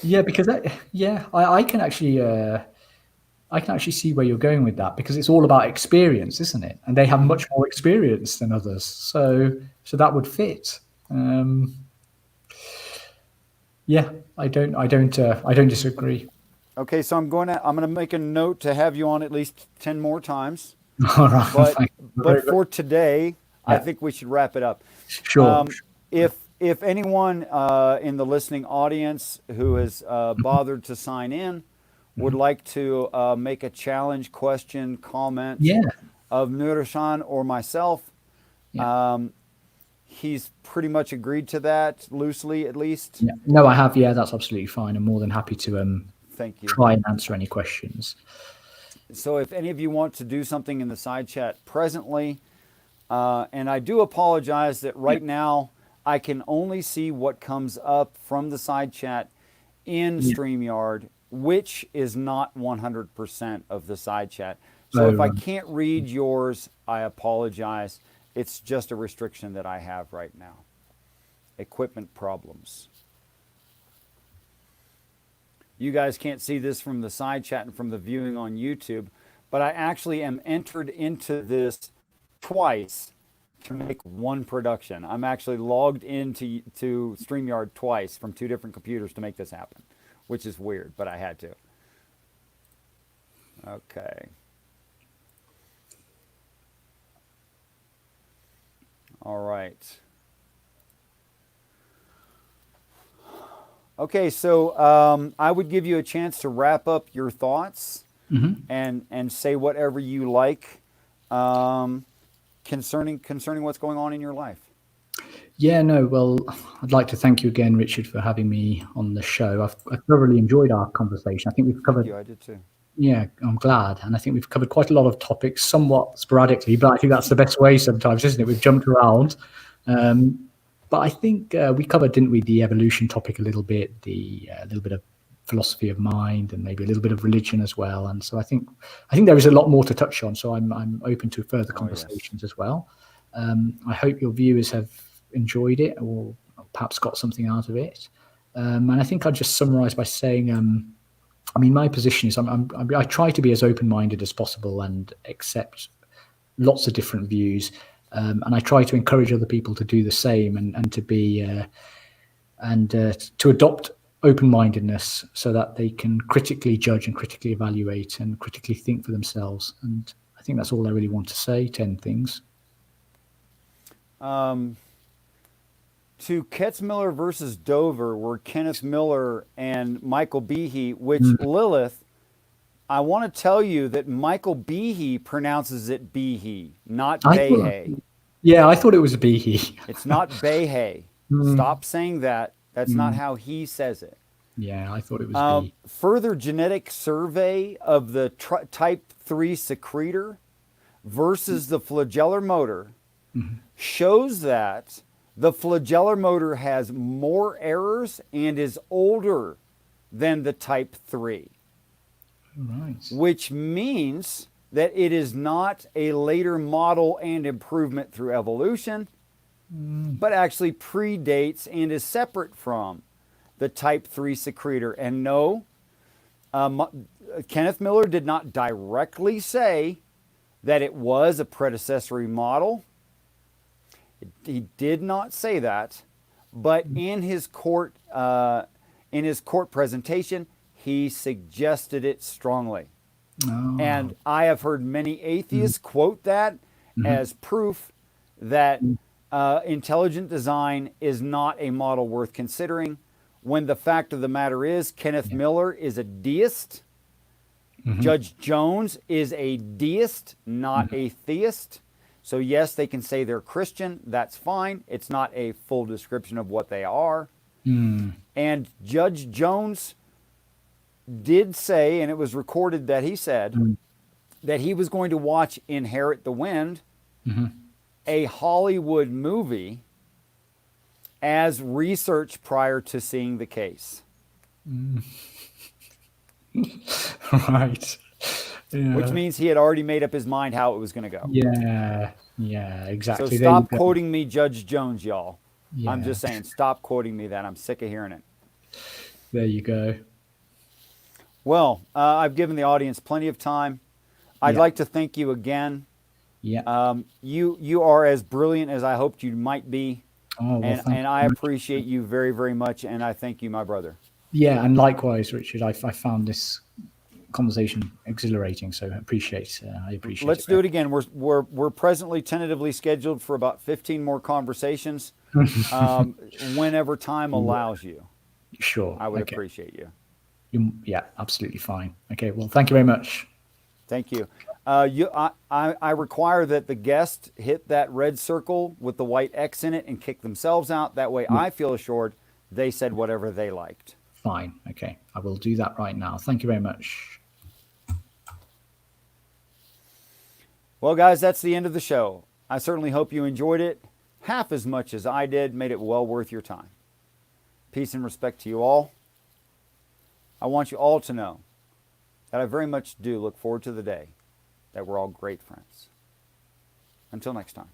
Yeah, because I can actually see where you're going with that, because it's all about experience, isn't it? And they have much more experience than others, so that would fit. Yeah, I don't disagree. Okay, so I'm gonna make a note to have you on at least 10 more times. All right, But thank you but very much. for today, I Yeah, think we should wrap it up. sure. If anyone in the listening audience who has bothered to sign in would like to make a challenge, question, comment Yeah, of Nirushan or myself, yeah, he's pretty much agreed to that, loosely at least. yeah. No, I have. Yeah, that's absolutely fine. I'm more than happy to Thank you. try and answer any questions. So if any of you want to do something in the side chat presently, and I do apologize that right now I can only see what comes up from the side chat in Yeah. StreamYard, which is not 100% of the side chat. So Oh, if I right. can't read yours, I apologize. It's just a restriction that I have right now. Equipment problems. You guys can't see this from the side chat and from the viewing on YouTube, but I actually am entered into this twice to make one production. I'm actually logged into StreamYard twice from two different computers to make this happen, which is weird, but I had to. Okay. All right. Okay, so I would give you a chance to wrap up your thoughts and say whatever you like concerning what's going on in your life. Yeah, no, well, I'd like to thank you again, Richard, for having me on the show. I've thoroughly enjoyed our conversation. I think we've covered. Thank you, I did too. Yeah, I'm glad. And I think we've covered quite a lot of topics, somewhat sporadically, but I think that's the best way sometimes, isn't it? We've jumped around. But I think we covered, didn't we, the evolution topic a little bit, the little bit of philosophy of mind, and maybe a little bit of religion as well. And so I think there is a lot more to touch on. So I'm open to further conversations as well. I hope your viewers have enjoyed it, or perhaps got something out of it. And I think I'll just summarize by saying, I mean, my position is I try to be as open-minded as possible and accept lots of different views. And I try to encourage other people to do the same, and to be to adopt open-mindedness, so that they can critically judge and critically evaluate and critically think for themselves. And I think that's all I really want to say. 10 things. To Ketzmiller versus Dover, where Kenneth Miller and Michael Behe, which Lilith, I want to tell you that Michael Behe pronounces it Behe, not Behe. Yeah, I thought it was a Behe. It's not Behe. Stop saying that. That's not how he says it. Yeah, I thought it was Behe. Further genetic survey of the type 3 secretor versus the flagellar motor shows that the flagellar motor has more errors and is older than the type 3. Right. Which means that it is not a later model and improvement through evolution, but actually predates and is separate from the type 3 secretor. And no, Kenneth Miller did not directly say that it was a predecessory model. He did not say that, but in his court presentation, he suggested it strongly. Oh. And I have heard many atheists quote that as proof that intelligent design is not a model worth considering, when the fact of the matter is Kenneth Miller is a deist. Judge Jones is a deist, not a theist. So yes, they can say they're Christian. That's fine. It's not a full description of what they are. And Judge Jones did say, and it was recorded that he said, that he was going to watch Inherit the Wind, a Hollywood movie as research prior to seeing the case. Right. Yeah. Which means he had already made up his mind how it was going to go. Yeah, So exactly. stop quoting me, Judge Jones, y'all. Yeah. I'm just saying, stop quoting me that. I'm sick of hearing it. There you go. Well, I've given the audience plenty of time. I'd like to thank you again. Yeah. You are as brilliant as I hoped you might be. Oh, well, And I appreciate you very, very much. And I thank you, my brother. Yeah, and likewise, Richard. I found this conversation exhilarating, so I appreciate Let's do it again. We're presently tentatively scheduled for about 15 more conversations, whenever time allows you. Sure. I would appreciate you. Yeah, absolutely fine. Okay, well, thank you very much. Thank you. I require that the guest hit that red circle with the white X in it and kick themselves out. That way I feel assured they said whatever they liked. Fine. Okay, I will do that right now. Thank you very much. Well, guys, that's the end of the show. I certainly hope you enjoyed it half as much as I did, made it well worth your time. Peace and respect to you all. I want you all to know that I very much do look forward to the day that we're all great friends. Until next time.